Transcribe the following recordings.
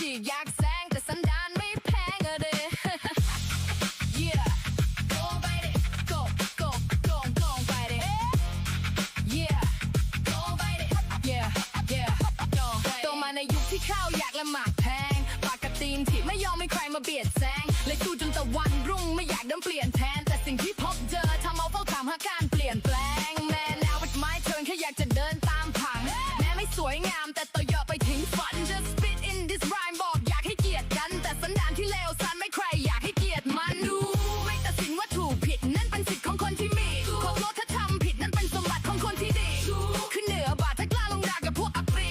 ฉีกอยากแซงแต่สันดานไม่แพงอะเด้ Yeah go ไปดิ go go go go ไปดิ Yeah go ไปดิ Yeah yeah go โตมาในยุคที่ข้าวอยากละหมากแพงปากกระตีนที่ไม่ยอมให้ใครมาเบียดแซงเลยสู้จนตะวันรุ่งไม่อยากเดินเปลี่ยนแทนแต่สิ่งที่พบเจอทำเอาเฝ้าถามหาการเปลี่ยนแปลงแม่แนวเป็นไม้เทินแค่อยากจะเดินตามผังแม้ไม่สวยงามแต่ต่อยอดไปถึงฝัน Just spit in this rhyme บอกอยากให้เกียรติกันแต่สันดานที่เลวสันไม่ใครอยากให้เกียรติมันดูไม่ตัดสินว่าถูกผิดนั่นเป็นสิทธิ์ของคนที่มีขอโทษถ้าทำผิดนั่นเป็นสมบัติของคนที่ดีขึ้นเหนือบาทถ้ากล้าลงดากับพวกอัปรี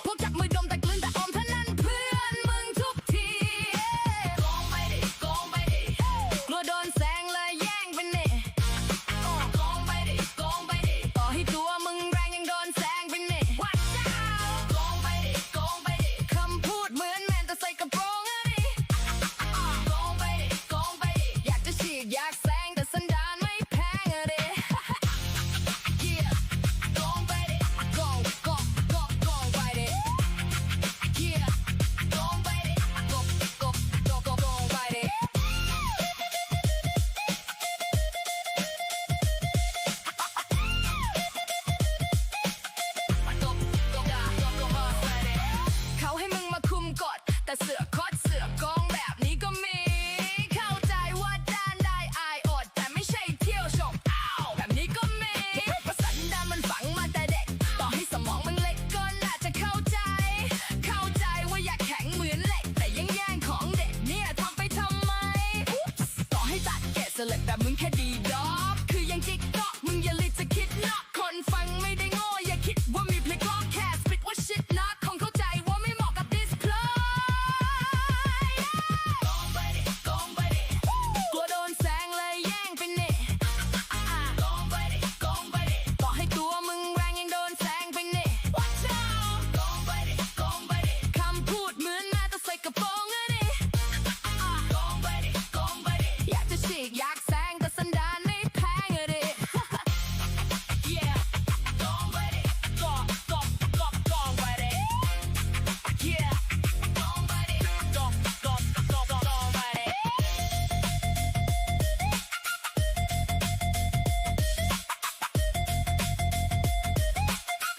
พวกจับมือดมแต่กลืนแต่อมเท่านั้นเพื่อนมึงทุกทีโกงไปดิโกงไปดิกลัวโดนแซงเลยแย่งไปเนี่ยโกงไปดิโกงไปดิต่อให้ตัวมึงแรงยังโดนแซงไปเนี่ยวัดเจ้าโกงไปดิโกงไปดิคำพูดเหมือนแมนแต่ใส่กระโปรงอะดิโกงไปดิโกงไปดิอยากจะฉีกอยากแซงแต่สันดานไม่แพงอะดิ Yeah โกงไปดิโกงโกงโกงโกงไปดิ Yeah โกงไปดิโกงโกงโกงโกงโกงไปดิ เขาให้มึงมาคุมกฎแต่เสือกคดเสือกโกงแบบนี้ก็มีเข้าใจว่าด้านได้อายอดแต่ไม่ใช่เที่ยวชมอ้าวแบบนี้ก็มีเพราะสันดานมันฝังมาแต่เด็กต่อให้สมองมึงเล็กก็น่าจะเข้าใจว่าอยากแข็งเหมือนเหล็กแต่ยังแย่งของเด็กเนี่ยทำไปทำไมต่อให้ตัดแกะสลักแต่มึงแค่ดีดอกคือยังจิกก็มึงอย่าลิจะคิดนอกคนฟังไม่ได้โง่อย่าคิดว่ามีเพลงก็แค่สปิดว่าชิดนะคงเข้าใจว่าไม่เหมาะกับดิสเพลย์โกงไปดิโกงไปดิกลัวโดนแซงเลยแย่งไปเนี่ยโกงไปดิโกงไปดิต่อให้ตัวมึงแรงยังโดนแซงไปเนี่ยวัดเจ้าโกงไปดิโกงไปดิคำพูดเหมือนแม่แต่ใส่กระโปรงอะดิโกงไปดิโกงไปดิอยากจะฉีกอยากแซงแต่สันดานไม่แพงอะดิ Yeah โกงไปดิโกงโกงโกงโกงไปดิ Yeah โกงไปดิโกงโกงโกงโกงไปดิ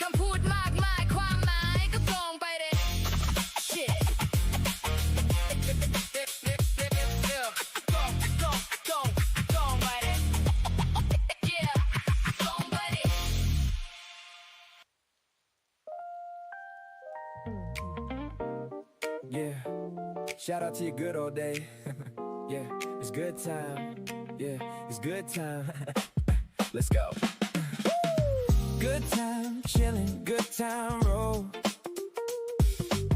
คำพูดมากมายความหมายก็โกงไปดิ Shit โกงโกงโกงโกงไปดิ Yeah โกงไปดิ Yeah, shout out to your good old day. Yeah, it's good time. Yeah, it's good time. Let's go. Good time, chilling, good time, roll.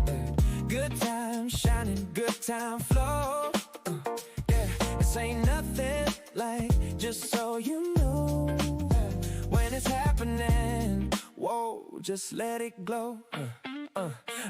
Yeah. Good time, shining, good time, flow. Yeah, this ain't nothing like just so you know. When it's happening, whoa, just let it glow.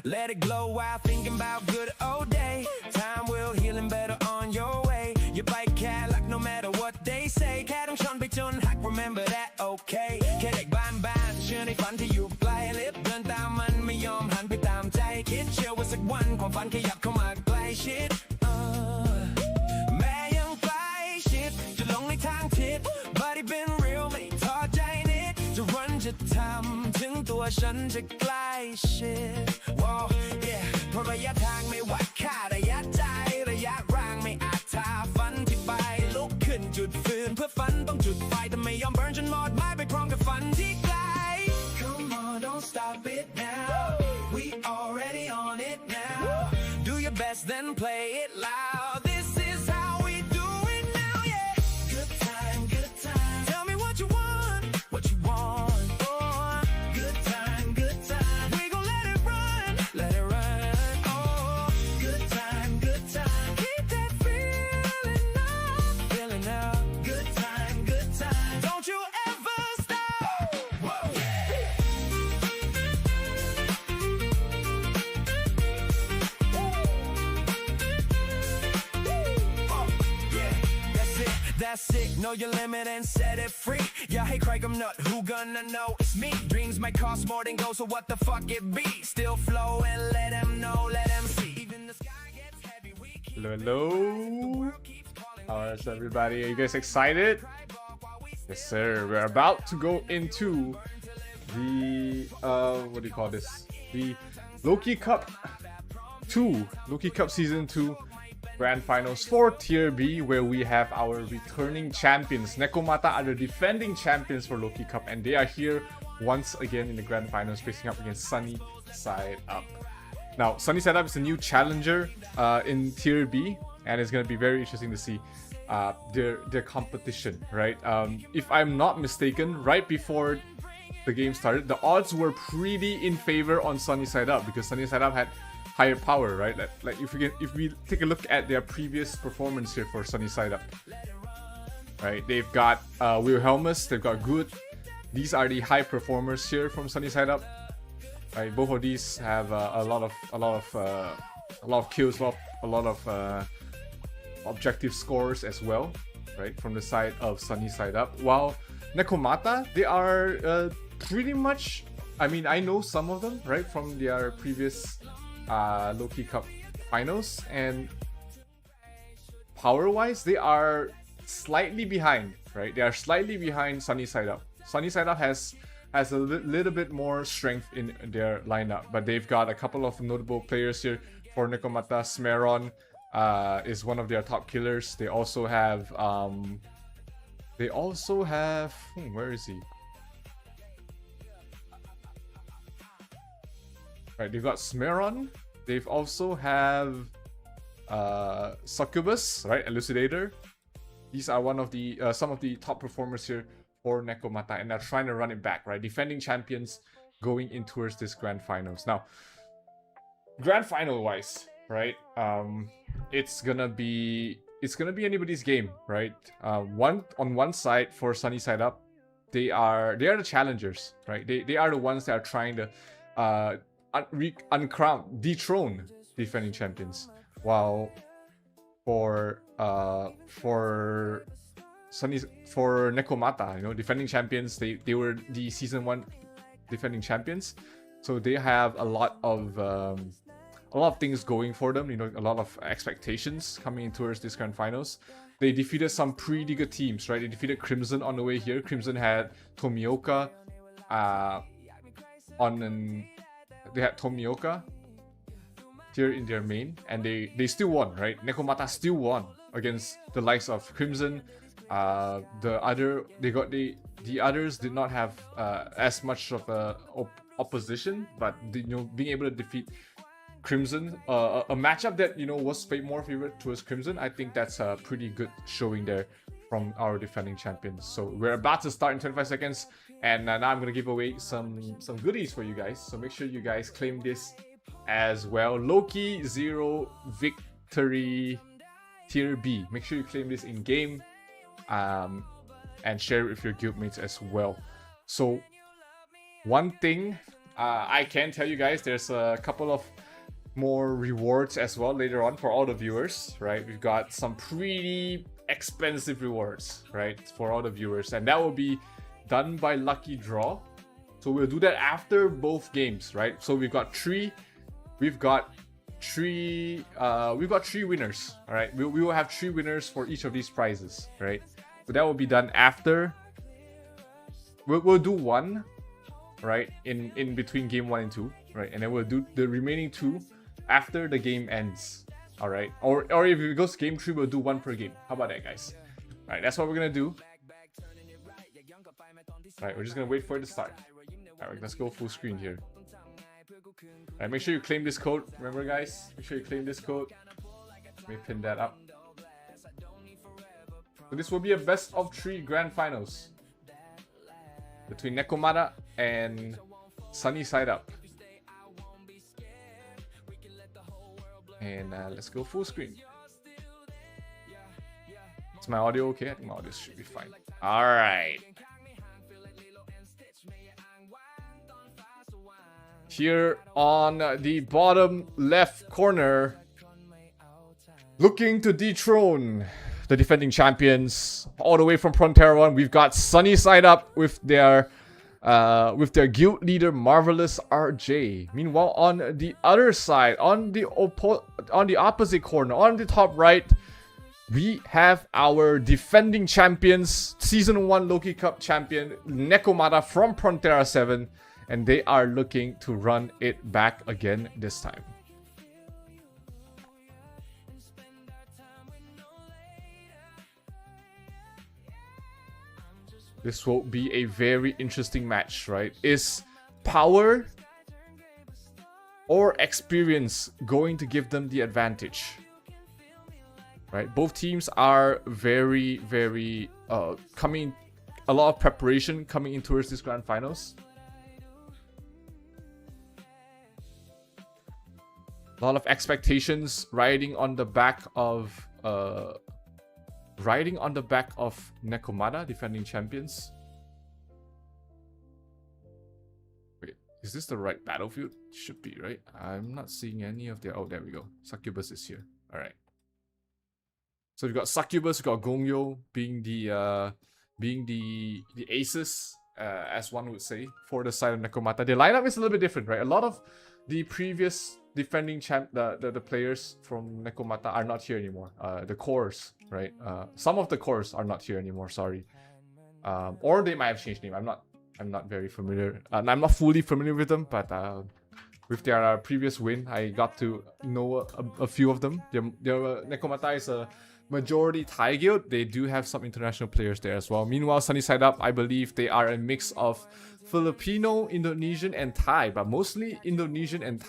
Let it glow while thinking about good old day. Time will heal and better on your way. You bike cat like no matter what they say. แค่ต้องชนไปจนหัก remember that okay. แค่เด็กบ้านๆเชื่อในฝันที่อยู่ไกลเล็บเดินตามมันไม่ยอมหันไปตามใจคิดเชื่อว่าสักวันความฝันขยับเข้ามาใกล้ชิดแม้ยังใกล้ชิดจะลงในทางผิด but it been real ไม่ท้อใจนิดจะรันจะทำถึงตัวฉันจะใกล้ชิด Wow yeah เพราะระยะทางไม่วัดค่าระยะใจระยะร่างไม่อาจทาฝันที่ไปลุกขึ้นจุดฟืนเพื่อฝันต้องจุดไฟแต่ไม่ยอมเบิร์นจนหมดไหม้ไปพร้อมกับฝันที่ไกล Come on don't stop it now we already on it now do your best then play it loud this is how we do it now yeah good time tell me what you want oh good time we gon' let it run oh good time keep that feeling up good time don't you ever stop whoa yeah That's it, know your limit and set it free. อย่าให้ใครกำหนด who gonna know it's me. Dreams might cost more than gold, so what the fuck it be? Still flow and let them know, let them see. Even the Hello. How's everybody? Are you guys excited? Yes, sir. We're about to go into the what do you call this? The Loki Cup 2, Loki Cup Season 2 Grand Finals for Tier B, where we have our returning champions. NEKOMATA are the defending champions for Loki Cup, and they are here once again in the Grand Finals, facing up against SUNNYSIDEUP. Now, SUNNYSIDEUP is a new challenger in Tier B, and it's going to be very interesting to see their competition, right? If I'm not mistaken, right before the game started, the odds were pretty in favor on SUNNYSIDEUP because SUNNYSIDEUP had higher power, right? Like if we take a look at their previous performance here for SUNNYSIDEUP, right? They've got Wilhelmus, they've got Good. These are the high performers here from SUNNYSIDEUP. Right, both of these have a lot of kills, a lot of objective scores as well, right? From the side of SUNNYSIDEUP. While NEKOMATA, they are pretty much. I mean, I know some of them, right, from their previous Loki Cup finals, and power-wise, they are slightly behind, right? They are slightly behind SUNNYSIDEUP. SUNNYSIDEUP has a little bit more strength in their lineup, but they've got a couple of notable players here for NEKOMATA. Smeron is one of their top killers. They also have where is he? Right, they've got Smeron. They've also have Succubus, right? Elucidator. These are one of the some of the top performers here for NEKOMATA, and they're trying to run it back, right? Defending champions going in towards this Grand Finals. Now, Grand Final wise, right? It's gonna be anybody's game, right? On one side for SUNNYSIDEUP, they are the challengers, right? They are the ones that are trying to dethrone defending champions, while for NEKOMATA, you know, defending champions, they were the season 1 defending champions, so they have a lot of things going for them, you know, a lot of expectations coming in towards this Grand Finals. They defeated some pretty good teams, right? They defeated Crimson on the way here. Crimson had Tomioka they had Tomioka here in their main, and they still won, right? NEKOMATA still won against the likes of Crimson. The others did not have as much of a opposition, but being able to defeat Crimson, a matchup that was more favored towards Crimson, I think that's a pretty good showing there from our defending champions. So we're about to start in 25 seconds, and now I'm gonna give away some goodies for you guys. So make sure you guys claim this as well. Loki 0 Victory Tier B. Make sure you claim this in game, and share it with your guildmates as well. So one thing I can tell you guys, there's a couple of more rewards as well later on for all the viewers, right? We've got some pretty expensive rewards, right, for all the viewers, and that will be done by lucky draw. So we'll do that after both games, right? So we've got three winners. All right, we will have 3 winners for each of these prizes, right? So that will be done after. We'll do one, right, in between game 1 and 2, right, and then we'll do the remaining 2 after the game ends. All right, or if it goes game 3, we'll do 1 per game. How about that, guys? All right, that's what we're gonna do. All right, we're just gonna wait for it to start. All right, let's go full screen here. All right, make sure you claim this code. Remember, guys, make sure you claim this code. Let me pin that up. So this will be a best of 3 Grand Finals between NEKOMATA and SUNNYSIDEUP. And let's go full screen. Is my audio okay? I think my audio should be fine. All right. Here on the bottom left corner, looking to dethrone the defending champions all the way from Frontera 1, we've got SUNNYSIDEUP with their with their guild leader Marvelous RJ. Meanwhile, on the other side, on the opposite corner, on the top right, we have our defending champions, Season 1 Loki Cup champion, NEKOMATA from Frontera 7, and they are looking to run it back again this time. This will be a very interesting match, right? Is power or experience going to give them the advantage? Right, both teams are very coming, a lot of preparation coming in towards this grand finals. A lot of expectations riding on the back of NEKOMATA, defending champions. Wait, is this the right battlefield? Should be, right? I'm not seeing any of their. Oh, there we go. Succubus is here. All right. So we've got Succubus, we've got Gongyo being the aces, as one would say, for the side of NEKOMATA. Their lineup is a little bit different, right? A lot of the previous defending the players from NEKOMATA are not here anymore. The cores, right? Some of the cores are not here anymore. Sorry, or they might have changed name. I'm not very familiar. I'm not fully familiar with them, but with their previous win, I got to know a few of them. NEKOMATA is a majority Thai guild. They do have some international players there as well. Meanwhile, SUNNYSIDEUP, I believe they are a mix of Filipino, Indonesian, and Thai, but mostly Indonesian and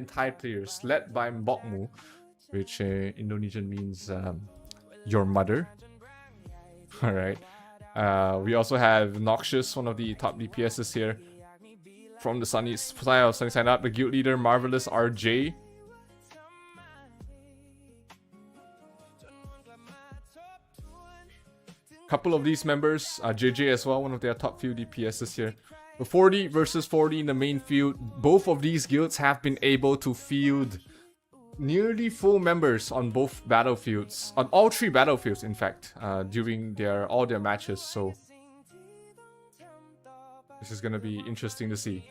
Thai players, led by Mbokmu, which Indonesian means your mother. All right. We also have Noxious, one of the top DPSs here from the SUNNYSIDEUP, the guild leader Marvelous RJ. Couple of these members, JJ as well, one of their top few DPSs here. 40 versus 40 in the main field. Both of these guilds have been able to field nearly full members on both battlefields, on all three battlefields, in fact, during all their matches. So this is gonna be interesting to see.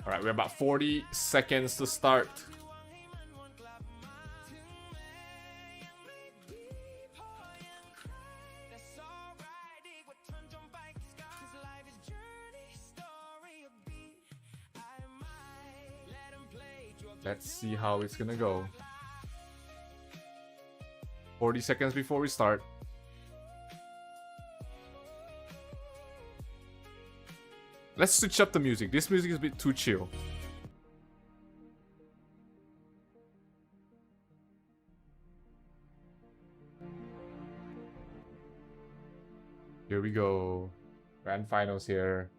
All right, we're about 40 seconds to start. Let's see how it's gonna go. 40 seconds before we start. Let's switch up the music. This music is a bit too chill. Here we go. Grand finals here.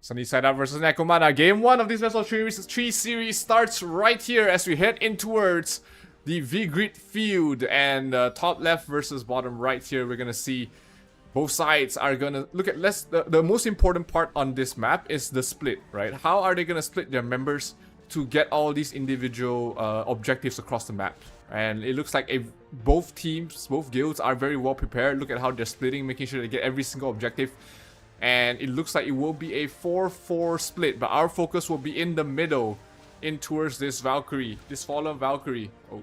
SUNNYSIDEUP versus NEKOMATA. Game 1 of this Best of 3 series starts right here as we head in towards the V-Grid field. And top left versus bottom right here, we're gonna see both sides are gonna look at the most important part on this map is the split, right? How are they gonna split their members to get all these individual objectives across the map? And it looks like both teams, both guilds are very well prepared. Look at how they're splitting, making sure they get every single objective. And it looks like it will be a 4-4 split, but our focus will be in the middle, in towards this Valkyrie, this fallen Valkyrie. Oh,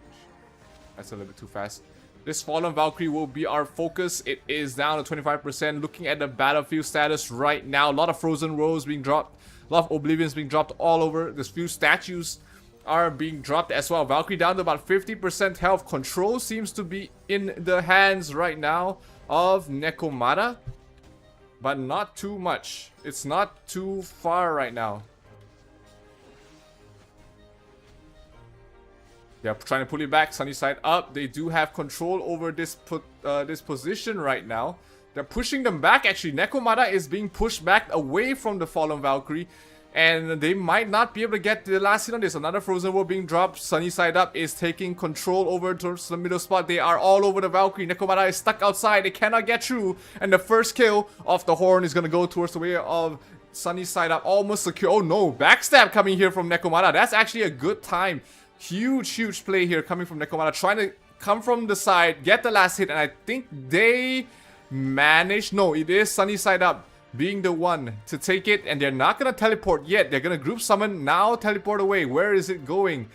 that's a little bit too fast. This fallen Valkyrie will be our focus. It is down to 25%. Looking at the battlefield status right now, a lot of frozen rows being dropped, a lot of oblivions being dropped all over. There's few statues are being dropped as well. Valkyrie down to about 50% health. Control seems to be in the hands right now of NEKOMATA, but not too much. It's not too far right now. They're trying to pull it back. SUNNYSIDEUP, they do have control over this position right now. They're pushing them back. Actually, NEKOMATA is being pushed back away from the fallen Valkyrie. and they might not be able to get the last hit on this. Another frozen wall being dropped. Sunny Side Up is taking control over towards the middle spot. They are all over the Valkyrie. NEKOMATA is stuck outside. They cannot get through, and the first kill of the Horn is gonna go towards the way of Sunny Side Up. Almost secure. Oh no, backstab coming here from NEKOMATA. That's actually a good time. Huge play here coming from NEKOMATA, trying to come from the side, get the last hit, and I think they managed. No, it is Sunny Side Up being the one to take it, and they're not gonna teleport yet. They're gonna group summon, now teleport away. Where is it going?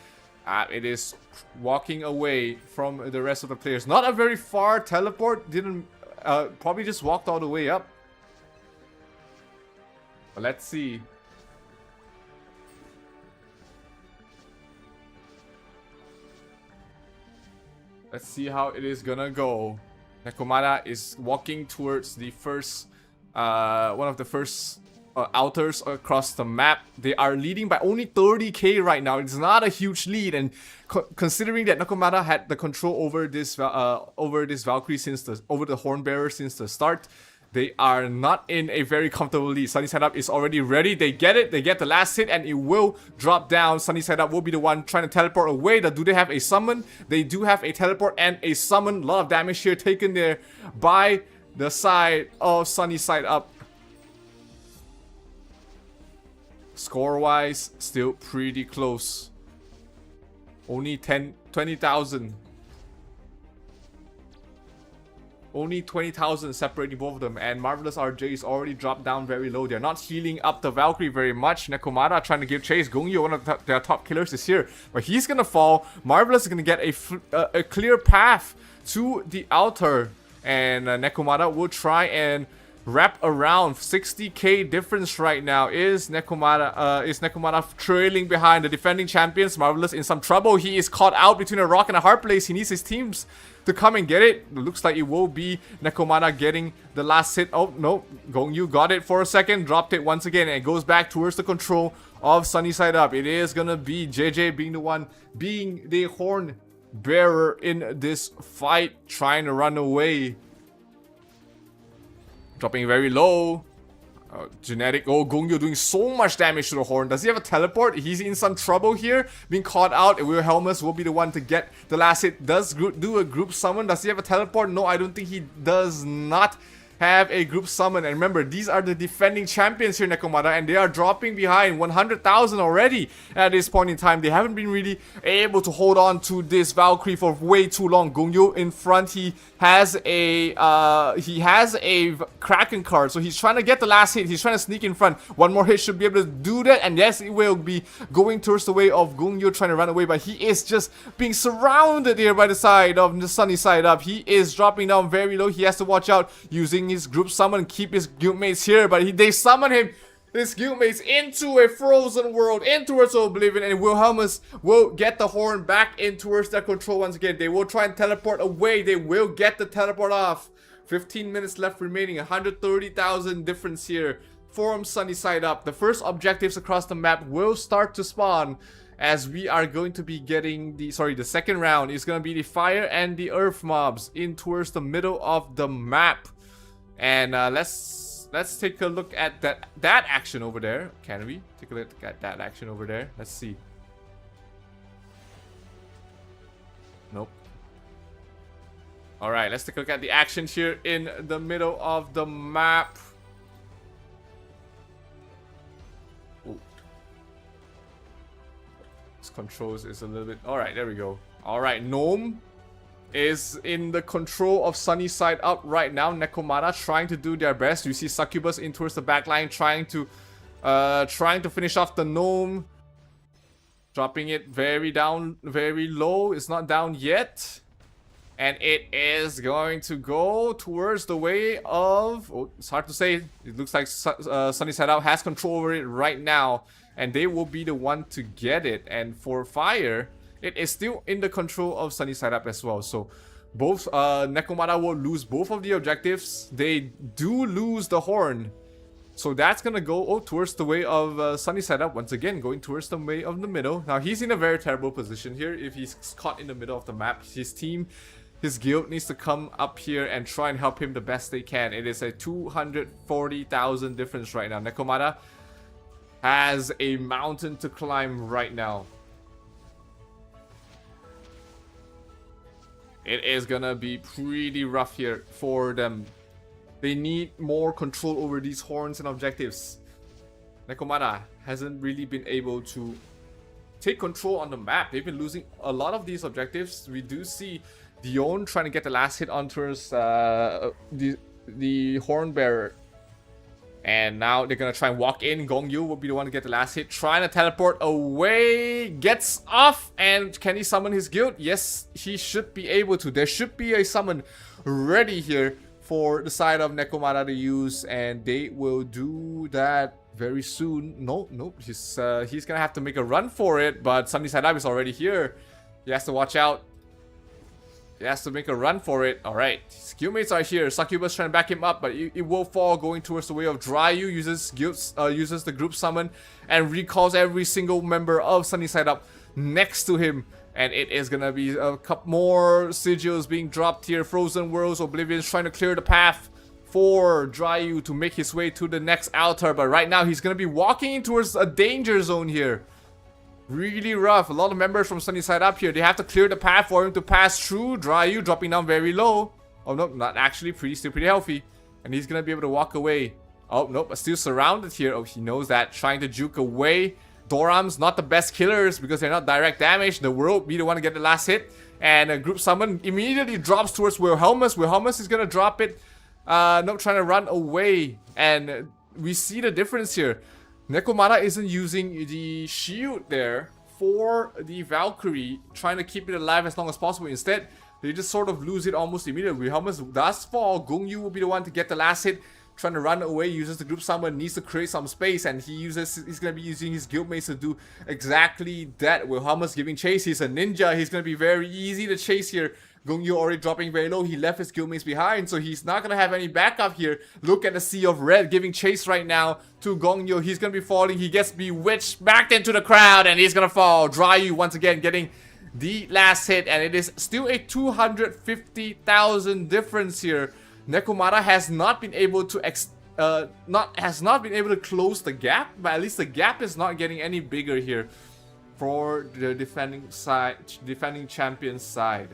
It is walking away from the rest of the players. Not a very far teleport, didn't probably just walked all the way up. But let's see. Let's see how it is gonna go. NEKOMATA is walking towards the first, one of the first outers across the map. They are leading by only 30k right now. It's not a huge lead, and considering that NEKOMATA had the control over this Valkyrie since over the Horn Bearer since the start, they are not in a very comfortable lead. Sunny Side Up is already ready. They get it. They get the last hit, and it will drop down. Sunny Side Up will be the one trying to teleport away. Do they have a summon? They do have a teleport and a summon. A lot of damage here taken there by the side of Sunny Side Up. Score-wise, still pretty close. Only 20,000. Only 20,000 separating both of them, and Marvelous RJ is already dropped down very low. They're not healing up the Valkyrie very much. NEKOMATA trying to give chase. Gongyu, one of their top killers, is here, but he's gonna fall. Marvelous is gonna get a clear path to the altar, and NEKOMATA will try and wrap around. 60k difference right now. Is NEKOMATA trailing behind the defending champions? Marvelous in some trouble. He is caught out between a rock and a hard place. He needs his teams to come and get it. Looks like it will be NEKOMATA getting the last hit. Oh no, Gongyu got it for a second, dropped it once again, and it goes back towards the control of Sunny Side Up. It is gonna be JJ being the one, being the Horn Bearer in this fight, trying to run away. Dropping very low. Genetic. Oh, Gongyu doing so much damage to the Horn. Does he have a teleport? He's in some trouble here. Being caught out. Wilhelmus will be the one to get the last hit. Does do a group summon? Does he have a teleport? No, I don't think he does not have a group summon. And remember, these are the defending champions here, NEKOMATA, and they are dropping behind 100,000 already at this point in time. They haven't been really able to hold on to this Valkyrie for way too long. Gongyu in front, he has a Kraken card, so he's trying to get the last hit. He's trying to sneak in front. One more hit should be able to do that, and yes, it will be going towards the way of Gongyu trying to run away, but he is just being surrounded here by the side of the Sunny Side Up. He is dropping down very low. He has to watch out using his group summon, keep his guildmates here, but they summon his guildmates into a frozen world, in towards Oblivion, and Wilhelmus will get the Horn back in towards their control once again. They will try and teleport away. They will get the teleport off. 15 minutes left remaining. 130,000 difference here from Sunny Side Up. The first objectives across the map will start to spawn, as we are going to be getting the second round is going to be the fire and the earth mobs in towards the middle of the map. And let's take a look at that action over there. Can we take a look at that action over there? Let's see. Nope. All right, let's take a look at the action here in the middle of the map. Ooh. This controls is a little bit. All right, there we go. All right, Gnome is in the control of Sunny Side Up right now. NEKOMATA trying to do their best. You see Succubus in towards the back line, trying to finish off the Gnome. Dropping it very down, very low. It's not down yet. And it is going to go towards the way of... Oh, it's hard to say. It looks like Sunny Side Up has control over it right now, and they will be the one to get it. And for fire, it is still in the control of Sunny Side Up as well. So both NEKOMATA will lose both of the objectives. They do lose the Horn. So that's gonna go towards the way of Sunny Side Up. Once again, going towards the way of the middle. Now he's in a very terrible position here. If he's caught in the middle of the map, his team, his guild needs to come up here and try and help him the best they can. It is a 240,000 difference right now. NEKOMATA has a mountain to climb right now. It is gonna be pretty rough here for them. They need more control over these horns and objectives. NEKOMATA hasn't really been able to take control on the map. They've been losing a lot of these objectives. We do see Dion trying to get the last hit on towards the horn bearer. And now they're gonna try and walk in. Gongyu will be the one to get the last hit. Trying to teleport away. Gets off. And can he summon his guild? Yes, he should be able to. There should be a summon ready here for the side of NEKOMATA to use. And they will do that very soon. Nope. He's gonna have to make a run for it. But SUNNYSIDEUP is already here. He has to watch out. He has to make a run for it. Alright. His guildmates are here. Succubus trying to back him up, but it will fall going towards the way of Ryu. Uses the group summon and recalls every single member of SUNNYSIDEUP next to him. And it is gonna be a couple more sigils being dropped here. Frozen Worlds, Oblivion's trying to clear the path for Ryu to make his way to the next altar. But right now he's gonna be walking towards a danger zone here. Really rough. A lot of members from SUNNYSIDEUP here. They have to clear the path for him to pass through. Ryu dropping down very low. Oh no, not actually. Still pretty healthy. And he's gonna be able to walk away. Oh nope, but still surrounded here. Oh, he knows that. Trying to juke away. Dorams, not the best killers because they're not direct damage. The world be the one to get the last hit. And a group summon immediately drops towards Wilhelmus. Wilhelmus is gonna drop it. Nope, trying to run away. And we see the difference here. NEKOMATA isn't using the shield there for the Valkyrie, trying to keep it alive as long as possible. Instead, they just sort of lose it almost immediately. Wilhelmus does fall. Gongyu will be the one to get the last hit. Trying to run away, uses the group summon, needs to create some space, and he's going to be using his guildmates to do exactly that. Wilhelmus giving chase. He's a ninja. He's going to be very easy to chase here. Gongyu already dropping very low. He left his guildmates behind, so he's not going to have any backup here. Look at the Sea of Red giving chase right now to Gongyu. He's going to be falling. He gets bewitched back into the crowd, and he's going to fall. Ryu once again getting the last hit, and it is still a 250,000 difference here. NEKOMATA has not been able to close the gap, but at least the gap is not getting any bigger here for the defending champions side.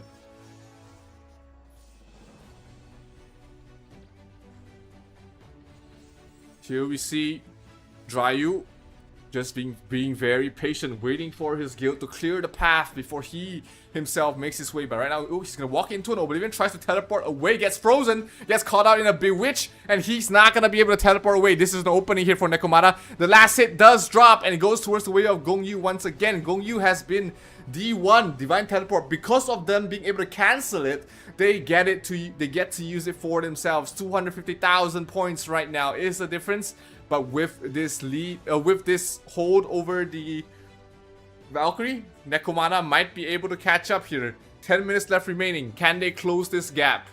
Here we see Ryu just being very patient, waiting for his guild to clear the path before he himself makes his way. But right now, he's gonna walk into an Oblivion, tries to teleport away, gets frozen, gets caught out in a Bewitch, and he's not gonna be able to teleport away. This is an opening here for NEKOMATA. The last hit does drop, and it goes towards the way of Gongyu once again. Gongyu has been D1 Divine Teleport. Because of them being able to cancel it, they get to use it for themselves. 250,000 points right now is the difference. But with this lead, with this hold over the Valkyrie, NEKOMATA might be able to catch up here. 10 minutes left remaining. Can they close this gap?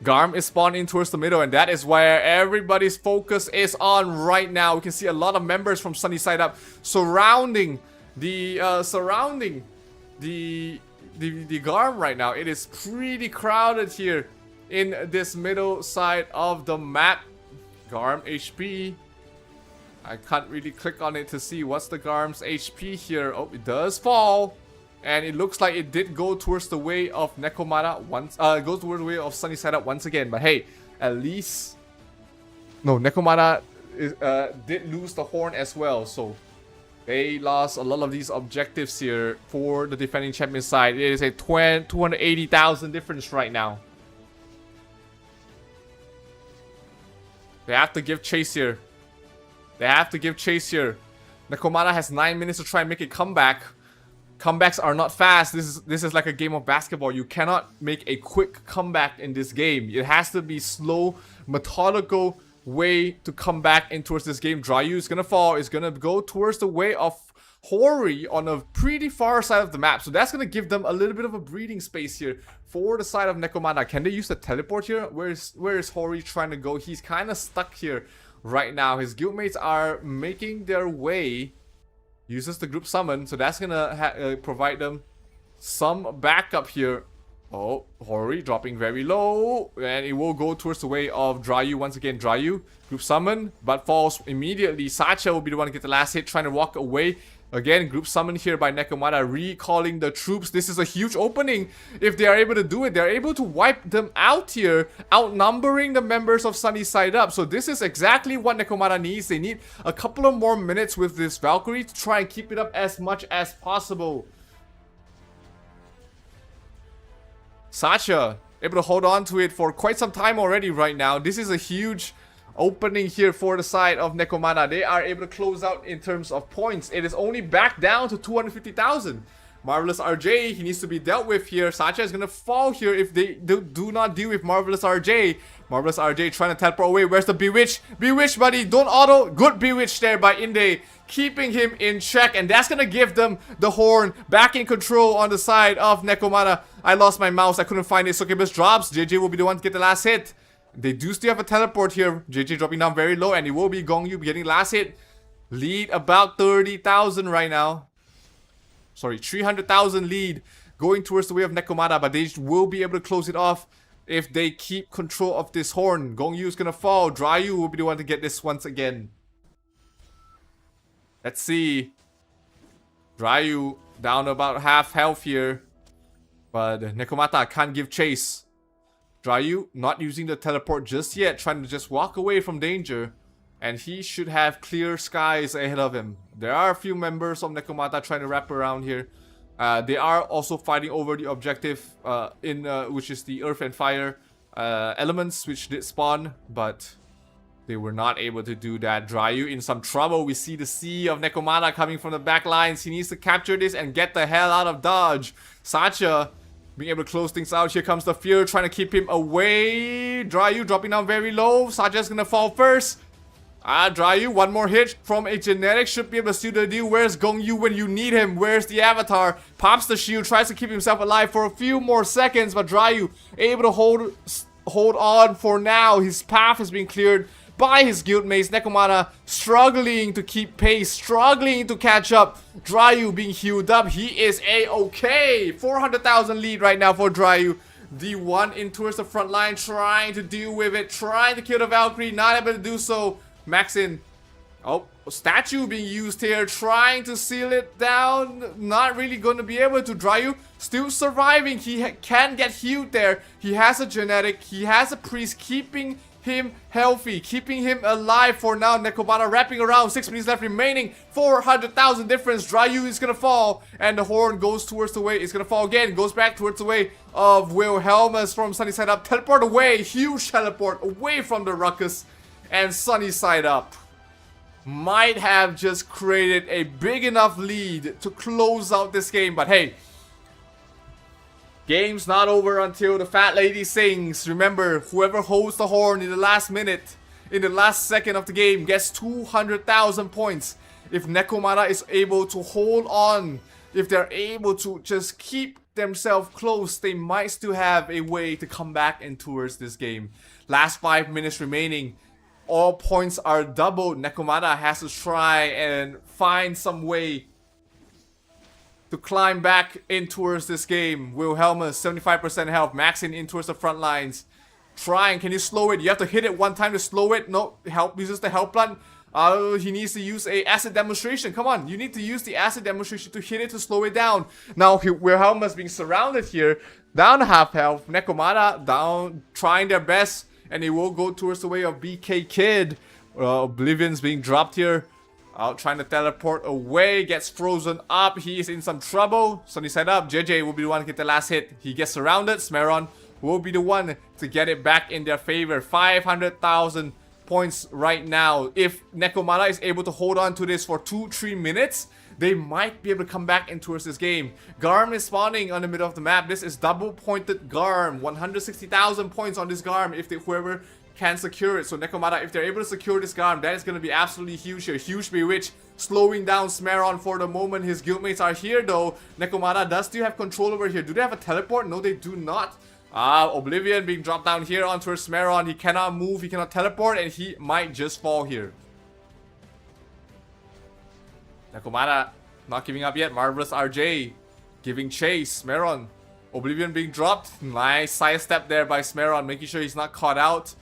Garm is spawning towards the middle, and that is where everybody's focus is on right now. We can see a lot of members from SUNNYSIDEUP surrounding the Garm right now. It is pretty crowded here in this middle side of the map. Garm HP. I can't really click on it to see what's the Garm's HP here. Oh, it does fall. And it looks like it did go towards the way of NEKOMATA once. Goes towards the way of SUNNYSIDEUP once again. But hey, at least... No, NEKOMATA did lose the horn as well. So they lost a lot of these objectives here for the defending champion side. It is a 280,000 difference right now. They have to give chase here. They have to give chase here. NEKOMATA has 9 minutes to try and make a comeback. Comebacks are not fast. This is like a game of basketball. You cannot make a quick comeback in this game. It has to be slow, methodical way to come back in towards this game. Ryu is gonna fall. It's gonna go towards the way of Hori on a pretty far side of the map. So that's gonna give them a little bit of a breathing space here for the side of NEKOMATA. Can they use the teleport here? Where is Hori trying to go? He's kind of stuck here right now. His guildmates are making their way. Uses the group summon, so that's gonna provide them some backup here. Oh, Hori dropping very low. And it will go towards the way of Dryu once again. Dryu, group summon, but falls immediately. Sacha will be the one to get the last hit, trying to walk away. Again, group summon here by NEKOMATA, recalling the troops. This is a huge opening. If they are able to do it, they're able to wipe them out here, outnumbering the members of Sunny Side Up. So this is exactly what NEKOMATA needs. They need a couple of more minutes with this Valkyrie to try and keep it up as much as possible. Sacha able to hold on to it for quite some time already right now. This is a huge opening here for the side of NEKOMATA. They are able to close out in terms of points. It is only back down to 250,000. Marvelous RJ, he needs to be dealt with here. Sacha is going to fall here if they do not deal with Marvelous RJ. Marvelous RJ trying to teleport away. Where's the Bewitch? Bewitch, buddy. Don't auto. Good Bewitch there by Inde, keeping him in check. And that's going to give them the horn back in control on the side of NEKOMATA. I lost my mouse. I couldn't find it. Succubus drops. JJ will be the one to get the last hit. They do still have a teleport here. JJ dropping down very low, and it will be Gongyu getting last hit. Lead about 30,000 right now. Sorry, 300,000 lead going towards the way of NEKOMATA, but they will be able to close it off if they keep control of this horn. Gongyu is gonna fall. Dryu will be the one to get this once again. Let's see. Dryu down about half health here, but NEKOMATA can't give chase. Dryu not using the teleport just yet, trying to just walk away from danger. And he should have clear skies ahead of him. There are a few members of NEKOMATA trying to wrap around here. They are also fighting over the objective, which is the earth and fire elements, which did spawn. But they were not able to do that. Dryu in some trouble. We see the sea of NEKOMATA coming from the back lines. He needs to capture this and get the hell out of Dodge. Sacha being able to close things out. Here comes the fear, trying to keep him away. Dryu dropping down very low. Sacha's gonna fall first. Dryu, one more hit from a genetic should be able to seal the deal. Where's Gongyu when you need him? Where's the avatar? Pops the shield, tries to keep himself alive for a few more seconds, but Dryu able to hold on for now. His path is being cleared by his guildmates. NEKOMATA struggling to keep pace, struggling to catch up. Dryu being healed up. He is a-okay. 400,000 lead right now for Dryu. D1 in towards the front line, trying to deal with it, trying to kill the Valkyrie, not able to do so. Maxin. Oh, statue being used here, trying to seal it down. Not really going to be able to. Dryu still surviving. He can get healed there. He has a genetic. He has a priest keeping him healthy, keeping him alive for now. NEKOMATA wrapping around. 6 minutes left remaining. 400,000 difference. Dryu is gonna fall, and the horn goes towards the way. It's gonna fall again. Goes back towards the way of Wilhelmus from Sunny Side Up. Teleport away. Huge teleport away from the ruckus. And Sunny Side Up might have just created a big enough lead to close out this game. But hey, game's not over until the fat lady sings. Remember, whoever holds the horn in the last minute, in the last second of the game, gets 200,000 points. If NEKOMATA is able to hold on, if they're able to just keep themselves close, they might still have a way to come back and towards this game. Last 5 minutes remaining. All points are doubled. NEKOMATA has to try and find some way to climb back in towards this game. Wilhelmus, 75% health. Maxing in towards the front lines. Trying. Can you slow it? You have to hit it one time to slow it. No. Help. Uses the help blunt. He needs to use a acid demonstration. Come on. You need to use the acid demonstration to hit it to slow it down. Now, Wilhelmus being surrounded here. Down half health. NEKOMATA down. Trying their best. And they will go towards the way of BK Kid. Oblivion's being dropped here. Out trying to teleport away. Gets frozen up. He is in some trouble. Sunny Side Up. JJ will be the one to get the last hit. He gets surrounded. Smeron will be the one to get it back in their favor. 500,000 points right now. If NEKOMATA is able to hold on to this for 2-3 minutes, they might be able to come back in towards this game. Garm is spawning on the middle of the map. This is double pointed Garm. 160,000 points on this Garm if whoever can secure it. So NEKOMATA, if they're able to secure this Garm, that is going to be absolutely huge here. Huge Bewitch slowing down Smeron for the moment. His guildmates are here though. NEKOMATA does still have control over here. Do they have a teleport? No, they do not. Oblivion being dropped down here onto Smeron. He cannot move, he cannot teleport, and he might just fall here. NEKOMATA not giving up yet. Marvelous RJ giving chase. Smeron Oblivion being dropped. Nice sidestep there by Smeron, making sure he's not caught out.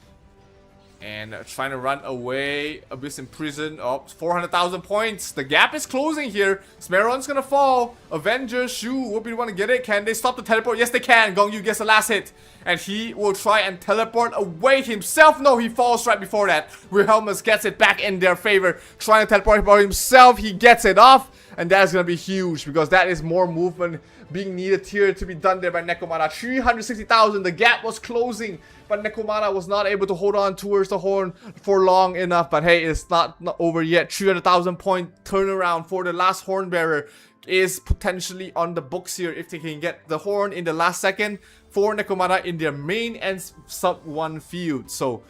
And trying to run away. Abyss in prison. Oh, 400,000 points. The gap is closing here. Smeron's gonna fall. Avengers, Shu, will be the one to get it. Can they stop the teleport? Yes, they can. Gong Yu gets the last hit. And he will try and teleport away himself. No, he falls right before that. Wilhelmus gets it back in their favor. Trying to teleport by himself. He gets it off. And that is gonna be huge because that is more movement being needed here to be done there by NEKOMATA. 360,000. The gap was closing, but NEKOMATA was not able to hold on towards the horn for long enough. But hey, it's not over yet. 300,000 point turnaround for the last horn bearer is potentially on the books here if they can get the horn in the last second for NEKOMATA in their main and sub 1 field. So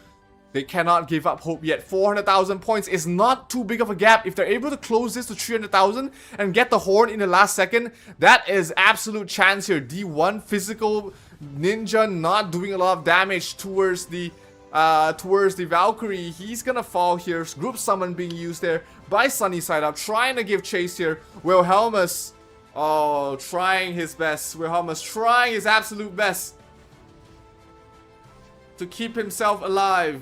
they cannot give up hope yet. 400,000 points is not too big of a gap. If they're able to close this to 300,000 and get the horn in the last second, that is absolute chance here. D1 physical ninja not doing a lot of damage towards the Valkyrie. He's gonna fall here. Group summon being used there by SUNNYSIDEUP, trying to give chase here. Wilhelmus, oh, trying his best. Wilhelmus trying his absolute best to keep himself alive.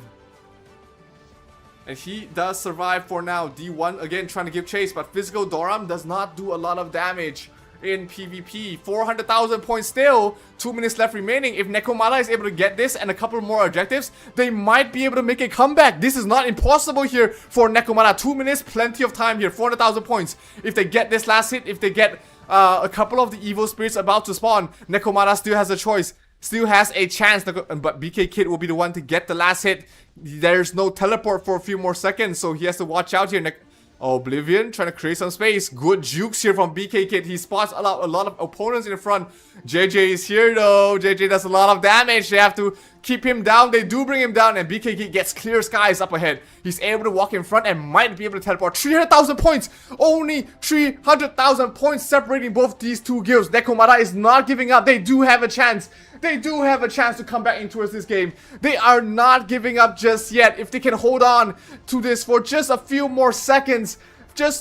And he does survive for now. D1 again trying to give chase, but physical Doram does not do a lot of damage in PvP. 400,000 points still. 2 minutes left remaining. If NEKOMATA is able to get this and a couple more objectives, they might be able to make a comeback. This is not impossible here for NEKOMATA. 2 minutes, plenty of time here. 400,000 points. If they get this last hit, if they get a couple of the evil spirits about to spawn, NEKOMATA still has a choice. Still has a chance, but BK Kid will be the one to get the last hit. There's no teleport for a few more seconds, so he has to watch out here. Oblivion trying to create some space. Good jukes here from BK Kid. He spots a lot of opponents in the front. JJ is here though. JJ does a lot of damage. They have to keep him down. They do bring him down, and BK Kid gets clear skies up ahead. He's able to walk in front and might be able to teleport. 300,000 points. Only 300,000 points separating both these two guilds. NEKOMATA is not giving up. They do have a chance. They do have a chance to come back in towards this game. They are not giving up just yet. If they can hold on to this for just a few more seconds,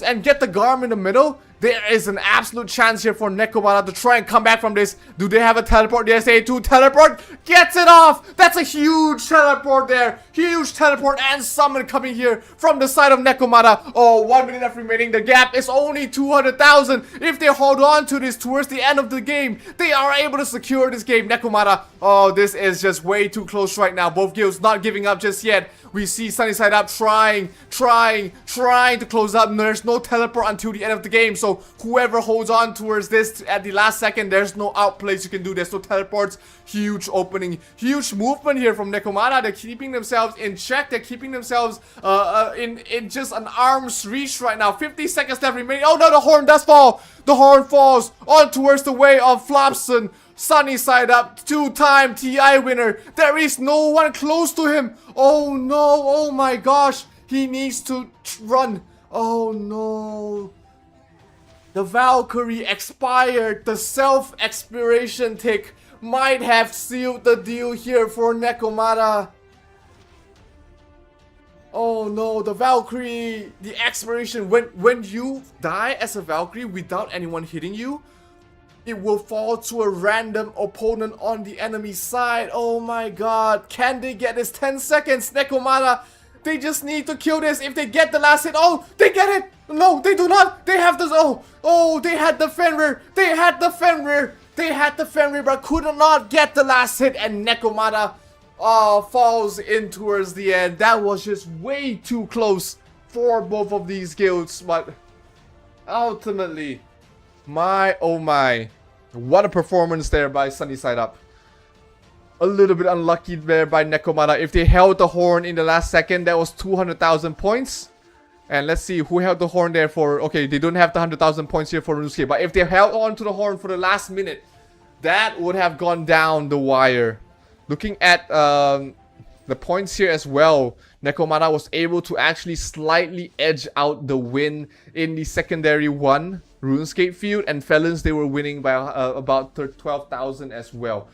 and get the Garm in the middle, there is an absolute chance here for NEKOMATA to try and come back from this. Do they have a teleport? Yes, they do. Teleport gets it off. That's a huge teleport there. Huge teleport and summon coming here from the side of NEKOMATA. Oh, 1 minute left remaining. The gap is only 200,000. If they hold on to this towards the end of the game, they are able to secure this game. NEKOMATA, oh, this is just way too close right now. Both guilds not giving up just yet. We see SUNNYSIDEUP trying to close up. There's no teleport until the end of the game. So whoever holds on towards this at the last second, there's no outplays you can do. There's no teleports. Huge opening. Huge movement here from NEKOMATA. They're keeping themselves in check. They're keeping themselves in just an arm's reach right now. 50 seconds left remaining. Oh no, the horn does fall. The horn falls on towards the way of Flopson. SUNNYSIDEUP, 2-time TI winner. There is no one close to him. Oh no, oh my gosh. He needs to run. Oh no. The Valkyrie expired. The self-expiration tick might have sealed the deal here for NEKOMATA. Oh no, the Valkyrie, the expiration. When you die as a Valkyrie without anyone hitting you, it will fall to a random opponent on the enemy side. Oh my god. Can they get this? 10 seconds. NEKOMATA, they just need to kill this. If they get the last hit. Oh, they get it. No, they do not. They have this. Oh, they had the Fenrir. They had the Fenrir. They had the Fenrir, but could not get the last hit. And NEKOMATA falls in towards the end. That was just way too close for both of these guilds. But ultimately, my oh my, what a performance there by SUNNYSIDEUP. A little bit unlucky there by NEKOMATA. If they held the horn in the last second, that was 200,000 points. And let's see who held the horn there for. Okay, they don't have the 100,000 points here for RuneScape, but if they held on to the horn for the last minute, that would have gone down the wire. Looking at the points here as well, NEKOMATA was able to actually slightly edge out the win in the secondary one RuneScape field, and Felons, they were winning by about 12,000 as well.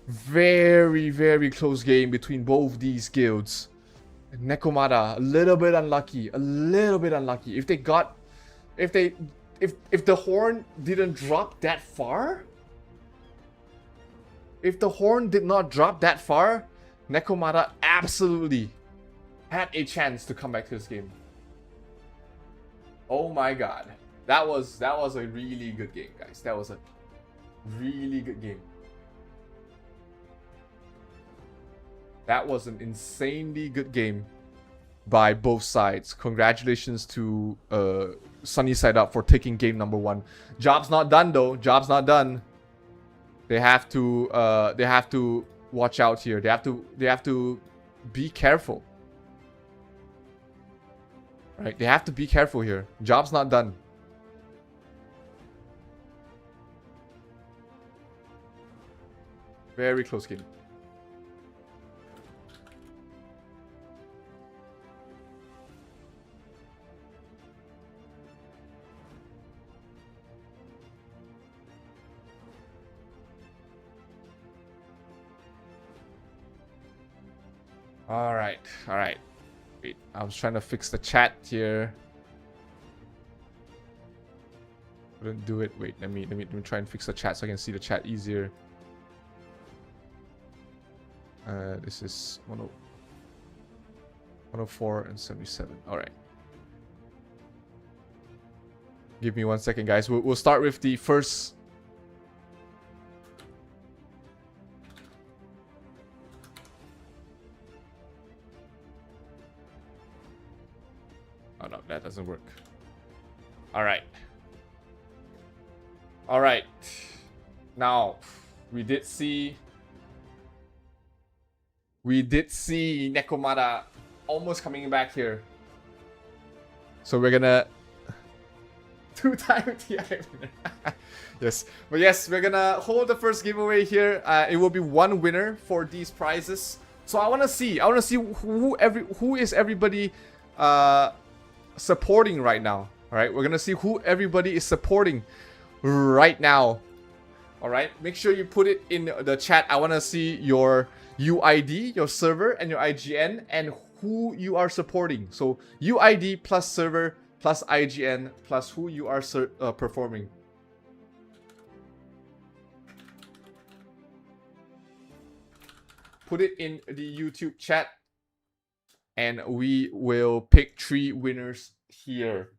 Very, very close game between both these guilds. NEKOMATA, a little bit unlucky. If they got, if the horn didn't drop that far, if the horn did not drop that far, NEKOMATA absolutely had a chance to come back to this game. Oh my god. That was a really good game, guys. That was a really good game. That was an insanely good game by both sides. Congratulations to SUNNYSIDEUP for taking game number 1. Job's not done though. Job's not done. They have to watch out here. They have to be careful. Right? They have to be careful here. Job's not done. Very close game. All right. Wait, I was trying to fix the chat here. Couldn't do it. Wait, let me try and fix the chat so I can see the chat easier. This is 104 and 77. All right. Give me 1 second, guys. We'll start with the first. Oh no, that doesn't work. All right. Now, we did see NEKOMATA almost coming back here. So we're gonna 2-time TI winner. Yes, but yes, we're gonna hold the first giveaway here. It will be 1 winner for these prizes. So I wanna see who is everybody supporting right now. All right, we're gonna see who everybody is supporting right now. All right, make sure you put it in the chat. I want to see your UID, your server, and your IGN, and who you are supporting. So UID plus server plus IGN plus who you are performing. Put it in the YouTube chat, and we will pick 3 winners here.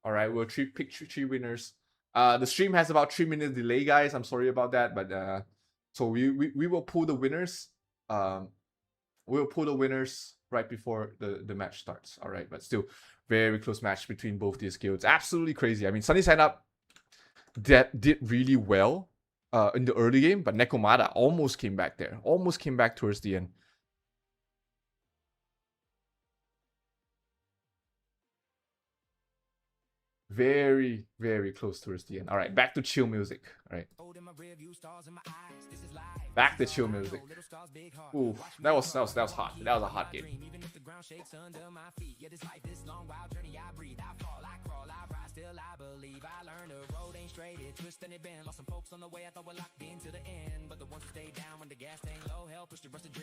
All right, we'll pick 3 winners. The stream has about 3-minute delay, guys. I'm sorry about that, but so we will pull the winners. We'll pull the winners right before the match starts. All right, but still very close match between both these guilds. Absolutely crazy. I mean, SUNNYSIDEUP did really well in the early game, but NEKOMATA almost came back there. Almost came back towards the end. Very, very close towards the end. All right, back to chill music. All right. Back to chill music. Ooh, that was hot. That was a hot game.